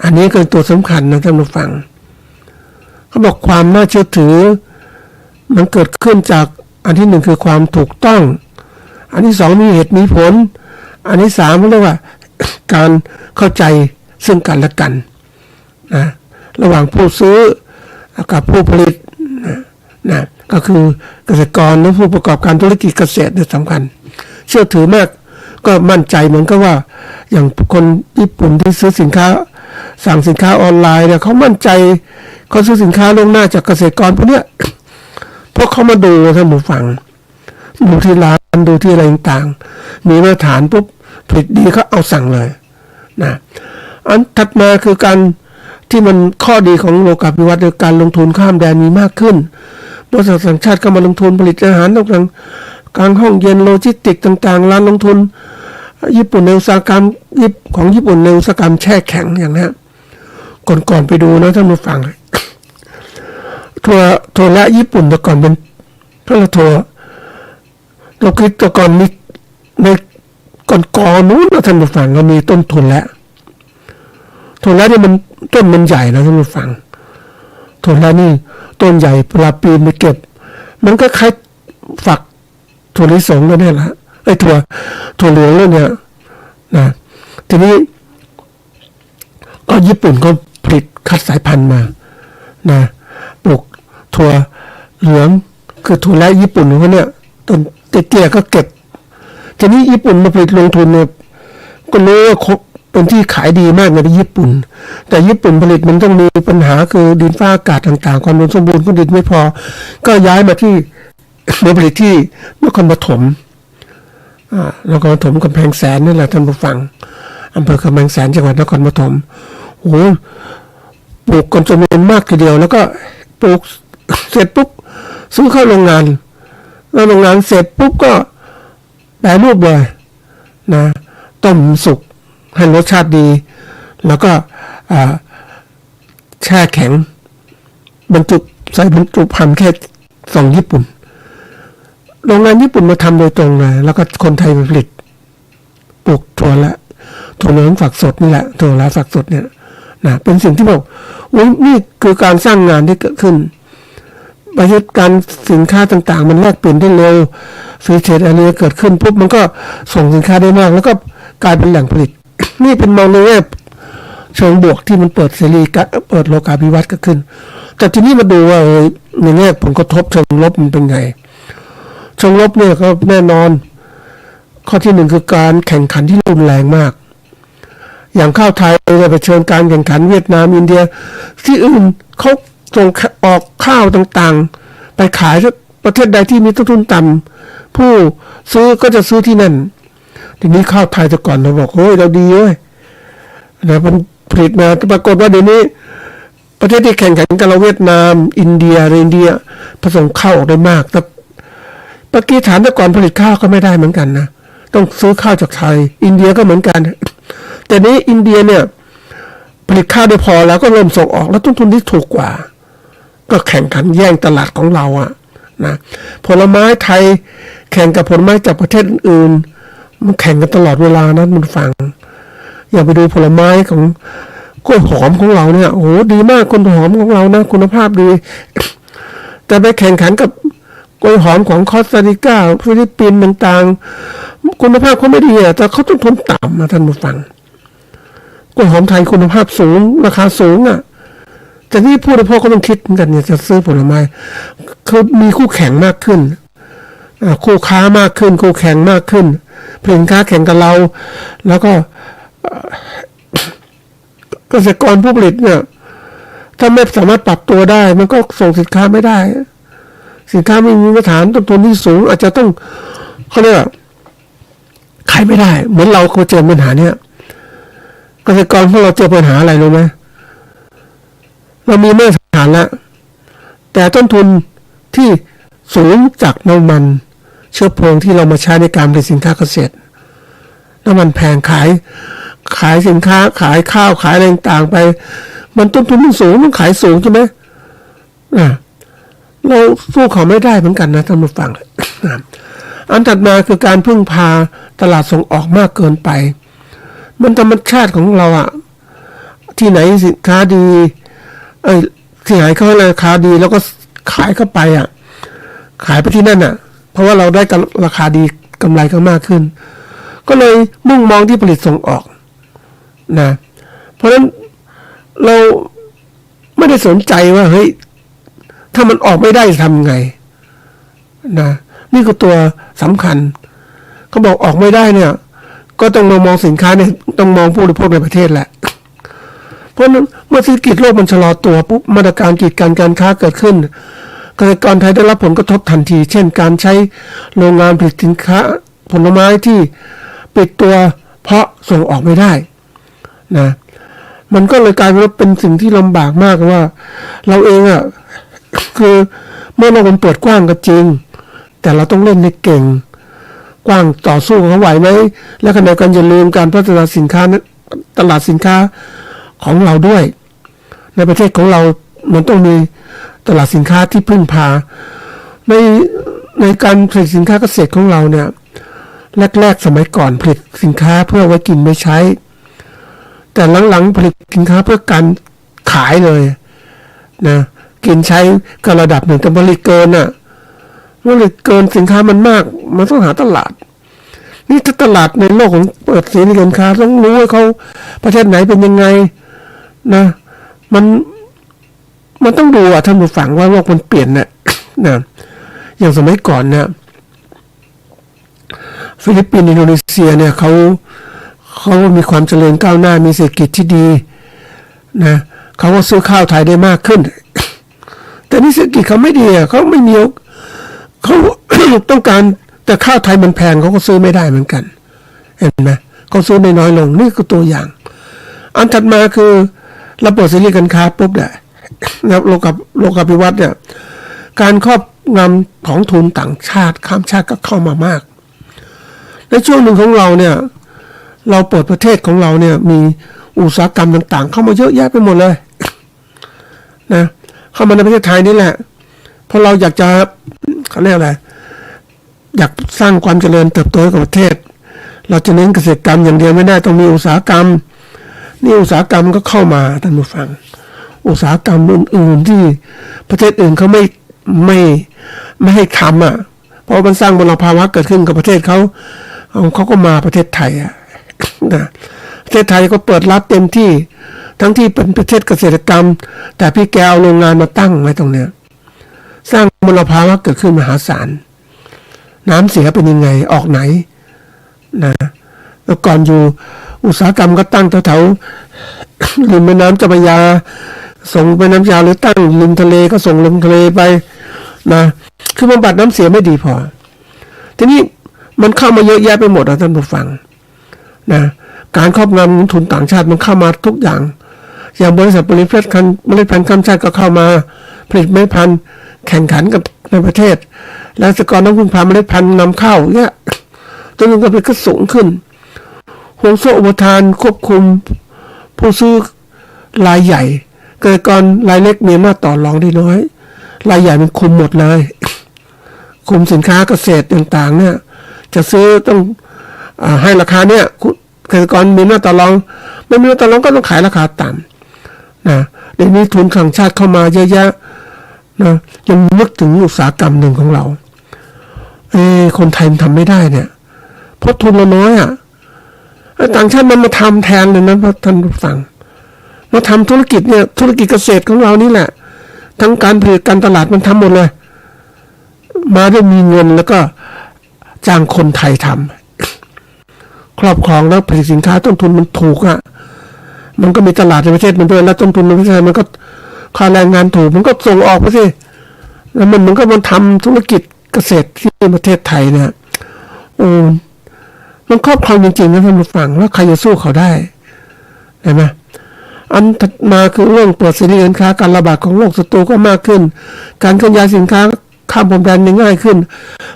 อันนี้คือตัวสำคัญนะท่านผู้ฟังเขาบอกความน่าเชื่อถือมันเกิดขึ้นจากอันที่หนึ่งคือความถูกต้องอันที่สองมีเหตุมีผลอันที่สามเรียกว่าการเข้าใจซึ่งกันและกันนะระหว่างผู้ซื้อกับผู้ผลิตนะก็คือเกษตรกรและผู้ประกอบการธุรกิจเกษตรเนี่ยสำคัญเชื่อถือมากก็มั่นใจเหมือนกับว่าอย่างคนญี่ปุ่นที่ซื้อสินค้าสั่งสินค้าออนไลน์เนี่ยเขามั่นใจเขาซื้อสินค้าล่วงหน้าจากเกษตรกรพวกเนี้ยเพราะเขามาดูท่านผู้ฟังดูที่ร้านดูที่อะไรต่างๆมีมาตรฐานปุ๊บผลิตดีเขาเอาสั่งเลยนะอันถัดมาคือการที่มันข้อดีของโลกาภิวัตน์คือการลงทุนข้ามแดนมีมากขึ้นบริษัทต่างชาติก็มาลงทุนผลิตอาหารต่างๆการห้องเย็นโลจิสติกต่างๆร้านลงทุนญี่ปุ่นในอุตสาหกรรมของญี่ปุ่นในอุตสาหกรรมแช่แข็งอย่างนี้ก่อนไปดูนะท่านผู้ฟังถั่วและญี่ปุ่นแต่ก่อนเป็นพระถั่วเราคิดแต่ก่อนมีในก่อนนู้นนะท่านผู้ฟังก็มีต้นทุนแล้วถั่วและนี่มันต้นมันใหญ่นะท่านผู้ฟังถั่วและนี่ต้นใหญ่เวลาปีนไปเก็บมันก็คล้ายฝักถั่วลิสงแล้วเนี่ยแหละไอ้ถั่วเหลืองแล้วเนี่ยนะทีนี้ก็ญี่ปุ่นก็ผลิตคัดสายพันธุ์มานะปลูกถั่วเหลืองคือถั่วและญี่ปุ่นเขาเนี่ยต้นเตี้ยๆก็เก็บทีนี้ญี่ปุ่นมาผลิตลงทุนเนี่ยก็รู้ว่าเป็นที่ขายดีมากในญี่ปุ่นแต่ญี่ปุ่นผลิตมันต้องมีปัญหาคือดินฟ้าอากาศต่างๆความอุดมสมบูรณ์ของดินไม่พอก็ย้ายมาที่มาผลิตที่นครปฐมนครปฐมกำแพงแสนนี่แหละท่านผู้ฟังอำเภอกำแพงแสนจังหวัดนครปฐมโอ้ปลูกกันจำนวนมากทีเดียวแล้วก็ปลูกเสร็จปุ๊บซื้อเข้าโรงงานแล้วโรงงานเสร็จปุ๊บก็แปรรูปเลยนะต้มสุกให้รสชาติดีแล้วก็แช่แข็งบรรจุใส่บรรจุภัณฑ์แค่ส่งญี่ปุ่นโรงงานญี่ปุ่นมาทำโดยตรงเลยแล้วก็คนไทยผลิตปลูกถั่วเหลืองฝักสดนี่แหละถั่วละฝักสดเนี่ยนะเป็นสิ่งที่บอกนี่คือการสร้างงานที่เกิดขึ้นประยุทธ์การสินค้าต่างๆมันแลกเปลี่ยนได้เร็วฟรีเทรดอะไรเกิดขึ้นปุ๊บมันก็ส่งสินค้าได้มากแล้วก็กลายเป็นแหล่งผลิตนี่เป็นมองในแง่เชิงบวกที่มันเปิดเสรีเปิดโลกาภิวัตน์ก็ขึ้นแต่ทีนี้มาดูว่าในแง่ผลกระทบเชิงลบมันเป็นไงเชิงลบเนี่ยก็แน่นอนข้อที่หนึ่งคือการแข่งขันที่รุนแรงมากอย่างข้าวไทยเราไปเชิญการแข่งขันเวียดนามอินเดียที่อื่นเขาส่งออกข้าวต่างๆไปขายประเทศใดที่มีต้นทุนต่ำผู้ซื้อก็จะซื้อที่นั่นทีนี้ข้าวไทยแต่ก่อนเราบอกโอ้ยเราดีเว้ยนะมันผลิตมาปรากฏว่าเดี๋ยวนี้ประเทศที่แข่งขันกับเราเวียดนามอินเดียผสมข้าวออกได้มากแต่ปกีฐานแต่ก่อนผลิตข้าวก็ไม่ได้เหมือนกันนะต้องซื้อข้าวจากไทยอินเดียก็เหมือนกันแต่นี้อินเดียเนี่ยผลิตข้าวได้พอแล้วก็เริ่มส่งออกแล้วต้นทุนที่ถูกกว่าก็แข่งขันแย่งตลาดของเราอะนะผลไม้ไทยแข่งกับผลไม้จากประเทศอื่นมันแข่งกันตลอดเวลานะมันฟังอย่าไปดูผลไม้ของกล้วยหอมของเราเนี่ยโอ้ดีมากกล้วยหอมของเรานะคุณภาพดีแต่ไปแข่งขันกับกล้วยหอมของคอสตาริกาฟิลิปปินส์ต่างๆคุณภาพเขาไม่ดีอะแต่เขาต้นทุนต่ำนะท่านผู้ฟังกล้วยหอมไทยคุณภาพสูงราคาสูงอ่ะแต่ที่ผู้บริโภคก็ต้องคิดเหมือนกันเนี่ยจะซื้อผลไม้คือมีคู่แข่งมากขึ้นคู่ค้ามากขึ้นคู่แข่งมากขึ้นผลิตค้าแข่งกับเราแล้วก็เกษตรกรผู้ผลิตเนี่ยถ้าไม่สามารถปรับตัวได้มันก็ส่งสินค้าไม่ได้สินค้าไม่มีมาตรฐานต้นทุนที่สูงอาจจะต้องเขาเรียกว่าขายไม่ได้เหมือนเราเคยเจอปัญหาเนี่ย เกษตรกรพวกเราเจอปัญหาอะไรรู้ไหมเรามีมาตรฐานแล้วแต่ต้นทุนที่สูงจากน้ำมันเชื้อเพลิงที่เรามาใช้ในการผลิตสินค้าเกษตรน้ำมันแพงขายสินค้าขายข้าวขายอะไรต่างๆไปมันต้นทุนมันสูงมันขายสูงใช่ไหมเราสู้เขาไม่ได้เหมือนกันนะท่านผู้ฟัง อันถัดมาคือการพึ่งพาตลาดส่งออกมากเกินไปมันธรรมชาติของเราอะที่ไหนสินค้าดีที่ไหนเขาราคาดีแล้วก็ขายเข้าไปอะขายไปที่นั่นอะเพราะว่าเราได้ราคาดีกำไรก็มากขึ้นก็เลยมุ่งมองที่ผลิตส่งออกนะเพราะฉะนั้นเราไม่ได้สนใจว่าเฮ้ยถ้ามันออกไม่ได้จะทำไงนะนี่ก็ตัวสำคัญเขาบอกออกไม่ได้เนี่ยก็ต้องมองสินค้าเนี่ยต้องมองผู้บริโภคในประเทศแหละเพราะนั้นเมื่อเศรษฐกิจโลกมันชะลอตัวปุ๊บมาตรการกีดกันการค้าเกิดขึ้นเกษตรกรไทยได้รับผลกระทบทันทีเช่นการใช้โรงงานผลิตสินค้าผลไม้ที่ปิดตัวเพราะส่งออกไม่ได้นะมันก็เลยกลายเป็นสิ่งที่ลำบากมากว่าเราเองอ่ะคือเมื่อโลกมันเปิดกว้างก็จริงแต่เราต้องเล่นในเก่งกว้างต่อสู้เขาไหวไหมและขณะเดียวกันอย่าลืมการพัฒนาสินค้าตลาดสินค้าของเราด้วยในประเทศของเรามันต้องมีตลาดสินค้าที่พึ่งพาในการผลิตสินค้าเกษตรของเราเนี่ยแรกๆสมัยก่อนผลิตสินค้าเพื่อไว้กินไม่ใช้แต่หลังๆผลิตสินค้าเพื่อการขายเลยนะกินใช้ก็ระดับหนึ่งแต่ผลิตเกินอ่ะผลิตเกินสินค้ามันมากมันต้องหาตลาดนี่ถ้าตลาดในโลกของเปิดเสรีการค้าต้องรู้ว่าเขาประเทศไหนเป็นยังไงนะมันต้องดูท่านผู้ฟังว่าโลกมันเปลี่ยนนะอย่างสมัยก่อนเนี่ยฟิลิปปินส์อินโดนีเซียเนี่ยเขามีความเจริญก้าวหน้ามีเศรษฐกิจที่ดีนะเขาก็ซื้อข้าวไทยได้มากขึ้นแต่นี่เศรษฐกิจเขาไม่ดีเขาไม่มีเขา ต้องการแต่ข้าวไทยมันแพงเขาก็ซื้อไม่ได้เหมือนกันเห็นไหมเขาซื้อไม่น้อยลงนี่คือตัวอย่างอันถัดมาคือระบบเสรีการค้าปุ๊บเนี่ยโลกาภิวัตน์เนี่ยการครอบงำของทุนต่างชาติข้ามชาติก็เข้ามามากในช่วงหนึ่งของเราเนี่ยเราเปิดประเทศของเราเนี่ยมีอุตสาหกรรมต่างๆเข้ามาเยอะแยะไปหมดเลยนะเข้ามาในประเทศไทยนี่แหละเพราะเราอยากจะเขาเรียกอะไรอยากสร้างความเจริญเติบโตให้กับประเทศเราจะเน้นเกษตรกรรมอย่างเดียวไม่ได้ต้องมีอุตสาหกรรมนี่อุตสาหกรรมก็เข้ามาท่านผู้ฟังอุตสาหกรรมอื่นๆที่ประเทศอื่นเขาไม่ให้ทำเพราะมันสร้างมลภาวะเกิดขึ้นกับประเทศเขาก็มาประเทศไทยนะประเทศไทยก็เปิดรับเต็มที่ทั้งที่เป็นประเทศเกษตรกรรมแต่พี่แกเอาโรงงานมาตั้งไว้ตรงเนี้ยสร้างมลภาวะเกิดขึ้นมหาศาลน้ำเสียเป็นยังไงออกไหนนะแล้วก่อนอยู่อุตสาหกรรมก็ตั้งแถวๆริมแม่น้ำเจ้าพระยาส่งไปน้ำยาหรือตั้งริมทะเลก็ส่งลงทะเลไปนะคือบำบัดน้ำเสียไม่ดีพอทีนี้มันเข้ามาเยอะแยะไปหมดท่านผู้ฟังนะการครอบงำทุนต่างชาติมันเข้ามาทุกอย่างอย่างบริษัทผลิตเมล็ดพันธุ์ข้ามชาติก็เข้ามาผลิตเมล็ดพันธุ์แข่งขันกับในประเทศแล้วสกอร์ต้องพึ่งพาเมล็ดพันธุ์นำเข้าเนี่ยต้นทุนการผลิตก็สูงขึ้นห่วงโซ่อุปทานควบคุมผู้ซื้อรายใหญ่เกษตรกรรายเล็กมีอำนาจต่อรองได้น้อยรายใหญ่มันคุมหมดเลยคุมสินค้าเกษตรต่างๆเนี่ยจะซื้อต้องให้ราคาเนี่ยเกษตรกรมีอำนาจต่อรองไม่มีอำนาจต่อรองก็ต้องขายราคาต่ำนะเดี๋ยวนี้ทุนต่างชาติเข้ามาเยอะแยะนะยังนึกถึงอุตสาหกรรมหนึ่งของเราคนไทยทำไม่ได้เนี่ยเพราะทุนเราน้อยต่างชาติมันมาทำแทนเลยนะท่านผู้ฟังมาทำธุรกิจเนี่ยธุรกิจเกษตรของเรานี่แหละทั้งการผลิตการตลาดมันทำหมดเลยมาได้มีเงินแล้วก็จ้างคนไทยทำครอบครองแล้วผลิตสินค้าต้นทุนมันถูกมันก็มีตลาดในประเทศมันด้วยแล้วต้นทุนในประเทศมันก็ค่าแรงงานถูกมันก็ส่งออกไปสิแล้วมันก็มันทำธุรกิจเกษตรที่ประเทศไทยเนี่ยมันครอบครองจริงๆนะท่านผู้ฟังว่าใครจะสู้เขาได้ เห็นไหมอันถัดมาคือเรื่องเปิดเสรีการค้าการระบาดของโรคศัตรูก็มากขึ้นการเคลื่อนย้ายสินค้าข้ามพรมแดนง่ายขึ้น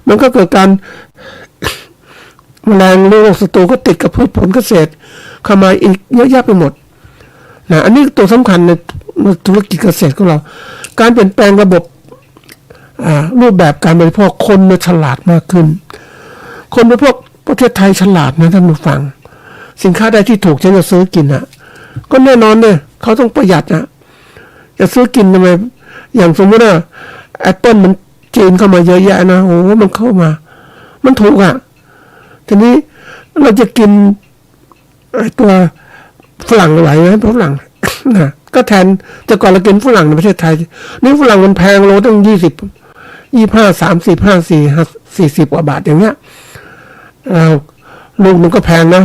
มันก็เกิดการแมลงโรคศัตรูก็ติดกับพืชผลเกษตรเข้ามาอีกเยอะแยะไปหมดนะอันนี้ตัวสำคัญในธุรกิจเกษตรของเราการเปลี่ยนแปลงระบบรูปแบบการบริโภคคนเนี่ยฉลาดมากขึ้นคนบริโภคประเทศไทยฉลาดนะท่านผู้ฟังสินค้าใดที่ถูกฉันจะซื้อกินอ่ะก็แน่นอนเนี่ยเขาต้องประหยัดนะจะซื้อกินทำไมอย่างสมมติว่าแอปเปิลมันจีนเข้ามาเยอะแยะนะโอ้มันเข้ามามันถูกอ่ะทีนี้เราจะกินตัวฝรั่งไหวไหมฝรั่งนะก็แทนแต่ก่อนเรากินฝรั่งในประเทศไทยนี่ฝรั่งมันแพงโลตั้ง25 30 50 54 50 กว่าบาทอย่างเงี้ยลูกมันก็แพงนะ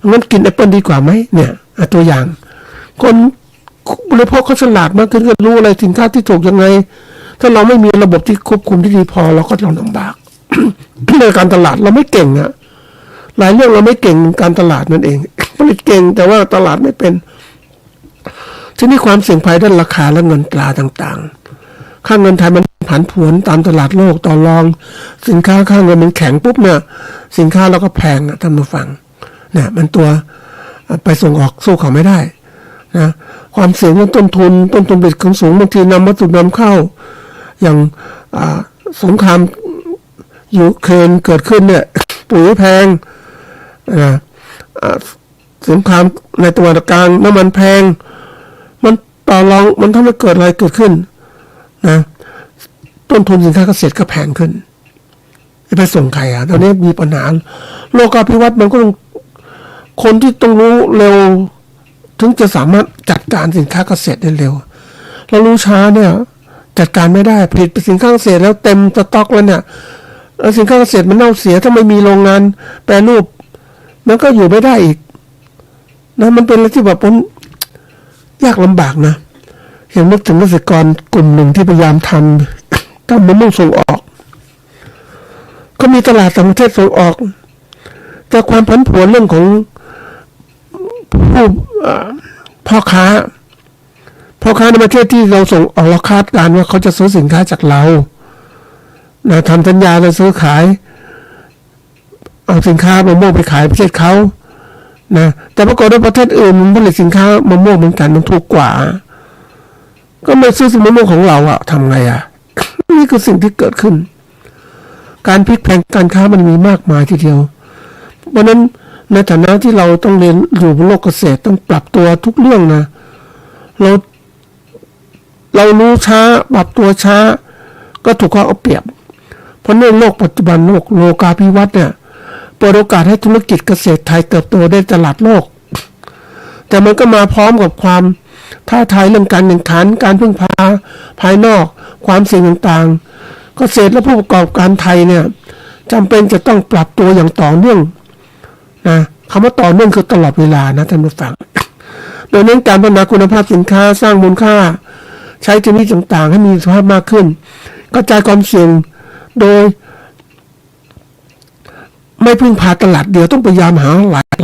งั้นกินแอปเปิลดีกว่าไหมเนี่ยตัวอย่างคนบริโภคเขาฉลาดมากขึ้นก็รู้อะไรสินค้าที่ถูกยังไงถ้าเราไม่มีระบบที่ควบคุมที่ดีพอเราก็ลำบาก ในการตลาดเราไม่เก่งอะหลายเรื่องเราไม่เก่งการตลาดนั่นเองผลิตเก่งแต่ว่าตลาดไม่เป็นทีนี้ความเสี่ยงภัยด้านราคาและเงินตราต่างๆค่าเงินไทยมันผันผวนตามตลาดโลกต่อรองสินค้าค่าเงินมันแข็งปุ๊บเนี่ยสินค้าเราก็แพงท่านผู้ฟังเนี่ยมันตัวไปส่งออกสู้เขาไม่ได้นะความเสี่ยงเรื่องต้นทุนผลิตของสูงบางทีนำวัตถุนำเข้าอย่างสงครามยูเครนเกิดขึ้นเนี่ยปุ๋ยแพงสงครามในตะวันออกกลางน้ำมันแพงมันต่อรองมันทำให้เกิดอะไรเกิดขึ้นนะต้นทุนสินค้าเกษตรก็แพงขึ้นไปส่งใครตอนนี้มีปัญหาโลกาภิวัตน์มันก็ต้องคนที่ต้องรู้เร็วถึงจะสามารถจัดการสินค้าเกษตรได้เร็วเรารู้ช้าเนี่ยจัดการไม่ได้ผลิตสินค้าเกษตรแล้วเต็มสต็อกแล้วเนี่ยสินค้าเกษตรมันเน่าเสียถ้าไม่มีโรงงานแปรรูปมันก็อยู่ไม่ได้อีกนะมันเป็นอะไรที่แบบยากลำบากนะอย่างนึกถึงเกษตรกรกลุ่มหนึ่งที่พยายามทำมะม่วงส่งออกก็มีตลาดต่างประเทศส่งออกแต่ความผันผวนเรื่องของพ่อค้าในประเทศที่เราส่งออกเราคาดการณ์ว่าเขาจะซื้อสินค้าจากเรานะทำสัญญาเราซื้อขายเอาสินค้ามะม่วงไปขายประเทศเขานะแต่ปรากฏว่าประเทศอื่นมันผลิตสินค้ามะม่วงเหมือนกันมันถูกกว่าก็ไม่ซื้อสินมะม่วงของเราทำไงนี่คือสิ่งที่เกิดขึ้นการพลิกแพลงการค้ามันมีมากมายทีเดียวเพราะนั้นในฐานะที่เราต้องเรียนรู้โลกเกษตรต้องปรับตัวทุกเรื่องนะเรารู้ช้าปรับตัวช้าก็ถูกเขาเอาเปรียบเพราะในโลกปัจจุบันโลกาภิวัตน์เนี่ยเปิดโอกาสให้ธุรกิจเกษตรไทยเติบโตได้ตลาดโลกแต่มันก็มาพร้อมกับความท้าทายเรื่องการแข่งขันการพึ่งพาภายนอกความเสี่ยงต่างๆเกษตรและผู้ประกอบการไทยเนี่ยจำเป็นจะต้องปรับตัวอย่างต่อเนื่องนะคำว่าต่อเนื่องคือตลอดเวลานะท่านผู้ฟังโดยเน้นการพัฒนาคุณภาพสินค้าสร้างมูลค่าใช้เทคนิคต่างๆให้มีประสิทธิภาพมากขึ้นกระจายความเสี่ยงโดยไม่พึ่งพาตลาดเดียวต้องพยายามหา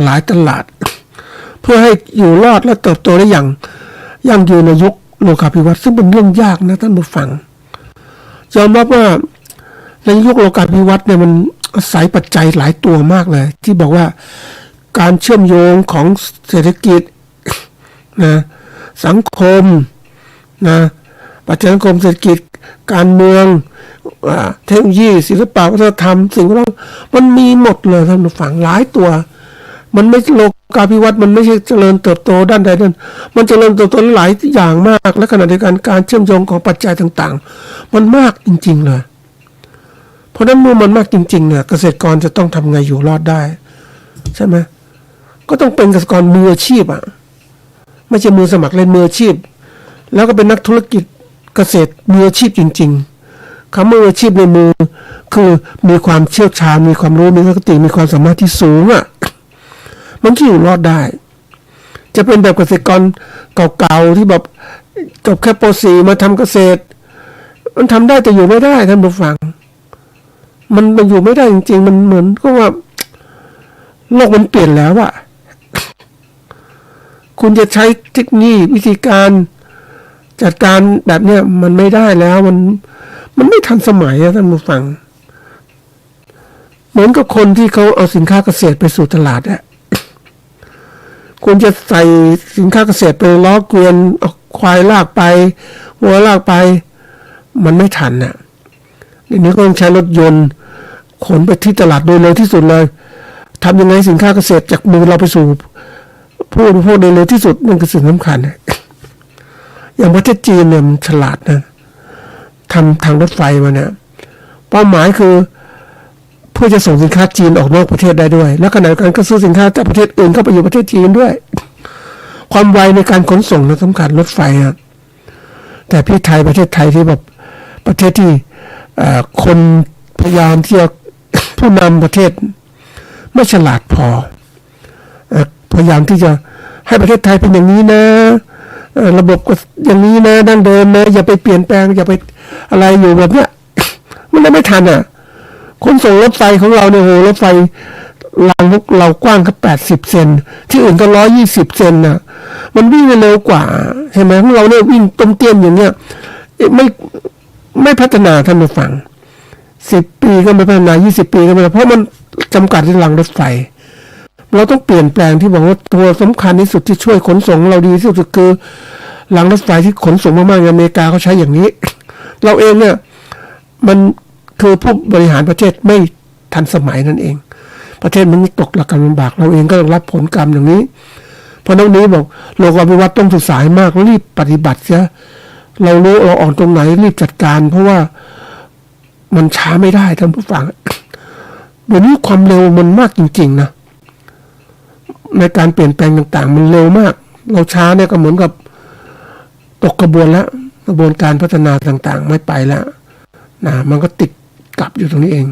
หลายตลาดเพื่อให้อยู่รอดและเติบโตได้อย่างยั่งยืนในยุคโลกาภิวัตน์ซึ่งเป็นเรื่องยากนะท่านผู้ฟังยอมรับว่าในยุคโลกาภิวัตน์เนี่ยมันอาศัยปัจจัยหลายตัวมากเลยที่บอกว่าการเชื่อมโยงของเศรษฐกิจนะสังคมนะปัจจัยสังคมเศรษฐกิจการเมืองเทคโนโลยีศิลปะวัฒนธรรมสิ่งของมันมีหมดเลยท่านผู้ฟังหลายตัวมันไม่โลกาภิวัตน์มันไม่ใช่เจริญเติบโตด้านใดด้านมันเจริญเติบโตหลายอย่างมากและขณะเดียวกันการเชื่อมโยงของปัจจัยต่างๆมันมากจริงๆเลยเพราะนั้นเมื่อมันมากจริงๆเนี่ยเกษตรกรจะต้องทำไงอยู่รอดได้ใช่ไหมก็ต้องเป็นเกษตรกรมืออาชีพไม่ใช่มือสมัครเล่นมืออาชีพแล้วก็เป็นนักธุรกิจเกษตรมืออาชีพจริงๆคำมืออาชีพในมือคือมีความเชี่ยวชาญมีความรู้มีสติมีความสามารถที่สูงมันจะอยู่รอดได้จะเป็นแบบเกษตรกรเก่าๆที่แบบจบแค่ป .4 มาทำเกษตรมันทำได้แต่อยู่ไม่ได้ท่านผู้ฟังมันอยู่ไม่ได้จริงๆมันเหมือนก็ว่าโลกมันเปลี่ยนแล้ว คุณจะใช้เทคนิควิธีการจัดการแบบเนี้ยมันไม่ได้แล้วมันไม่ทันสมัยอะท่านผู้ฟังเหมือนกับคนที่เขาเอาสินค้าเกษตรไปสู่ตลาดอะคุณจะใส่สินค้าเกษตรไปล้อเกวียนเอาควายลากไปวัวลากไปมันไม่ทันน่ะเดี๋ยวนี้ก็ต้องใช้รถยนต์ขนไปที่ตลาดโดยเร็วที่สุดเลยทำยังไงสินค้าเกษตรจากมือเราไปสู่ผู้บริโภคโดยเร็วที่สุดนั่นคือสิ่งสำคัญอย่างประเทศจีนเนี่ยมันฉลาดนะทำทางรถไฟมาเนี่ยเป้าหมายคือเพื่อจะส่งสินค้าจีนออกนอกประเทศได้ด้วยแล้วขณะเดียวกันก็ซื้อสินค้าจากประเทศอื่นเข้าไปอยู่ประเทศจีนด้วยความไวในการขนส่งนั้นสำคัญรถไฟนะแต่ประเทศไทยที่แบบประเทศที่คนพยายามที่จะผู้นำประเทศไม่ฉลาดพอพยายามที่จะให้ประเทศไทยเป็นอย่างนี้นะระบบก็อย่างนี้นะดั้งเดิมนะอย่าไปเปลี่ยนแปลงอย่าไปอะไรอยู่แบบเนี้ยมันไม่ทันอ่ะขนส่งรถไฟของเราเนี่ยโหรถไฟรางเรากว้างแค่80 เซนที่อื่นก็120 เซนน่ะมันวิ่งเร็วกว่าใช่ไหมของเราเนี่ยวิ่งต้มเตี้ยมอย่างเงี้ยไม่พัฒนาท่านผู้ฟัง10 ปีก็ไม่พัฒนา20 ปีก็ไม่พัฒนาเพราะมันจำกัดที่รางรถไฟเราต้องเปลี่ยนแปลงที่บอกว่าตัวสำคัญที่สุดที่ช่วยขนส่งเราดีที่สุดคือรางรถไฟที่ขนส่งมากๆในอเมริกาเขาใช้อย่างนี้เราเองเนี่ยมันคือผู้บริหารประเทศไม่ทันสมัยนั่นเองประเทศมันตกหลักการลำบากเราเองก็ต้องรับผลกรรมอย่างนี้เพราะน้องนี้บอกโลกาภิวัตน์ต้องศึกษาให้มากรีบปฏิบัติเสียเรารู้เราอ่อนตรงไหนรีบจัดการเพราะว่ามันช้าไม่ได้ท่านผู้ฟังเดี๋ยวนี้ความเร็วมันมากจริงๆนะในการเปลี่ยนแปลงต่างๆมันเร็วมากเราช้าเนี่ยก็เหมือนกับตกกระบวนแล้วกระบวนการพัฒนาต่างๆไม่ไปแล้วนะมันก็ติดกับอยู่ตรงนี้เอง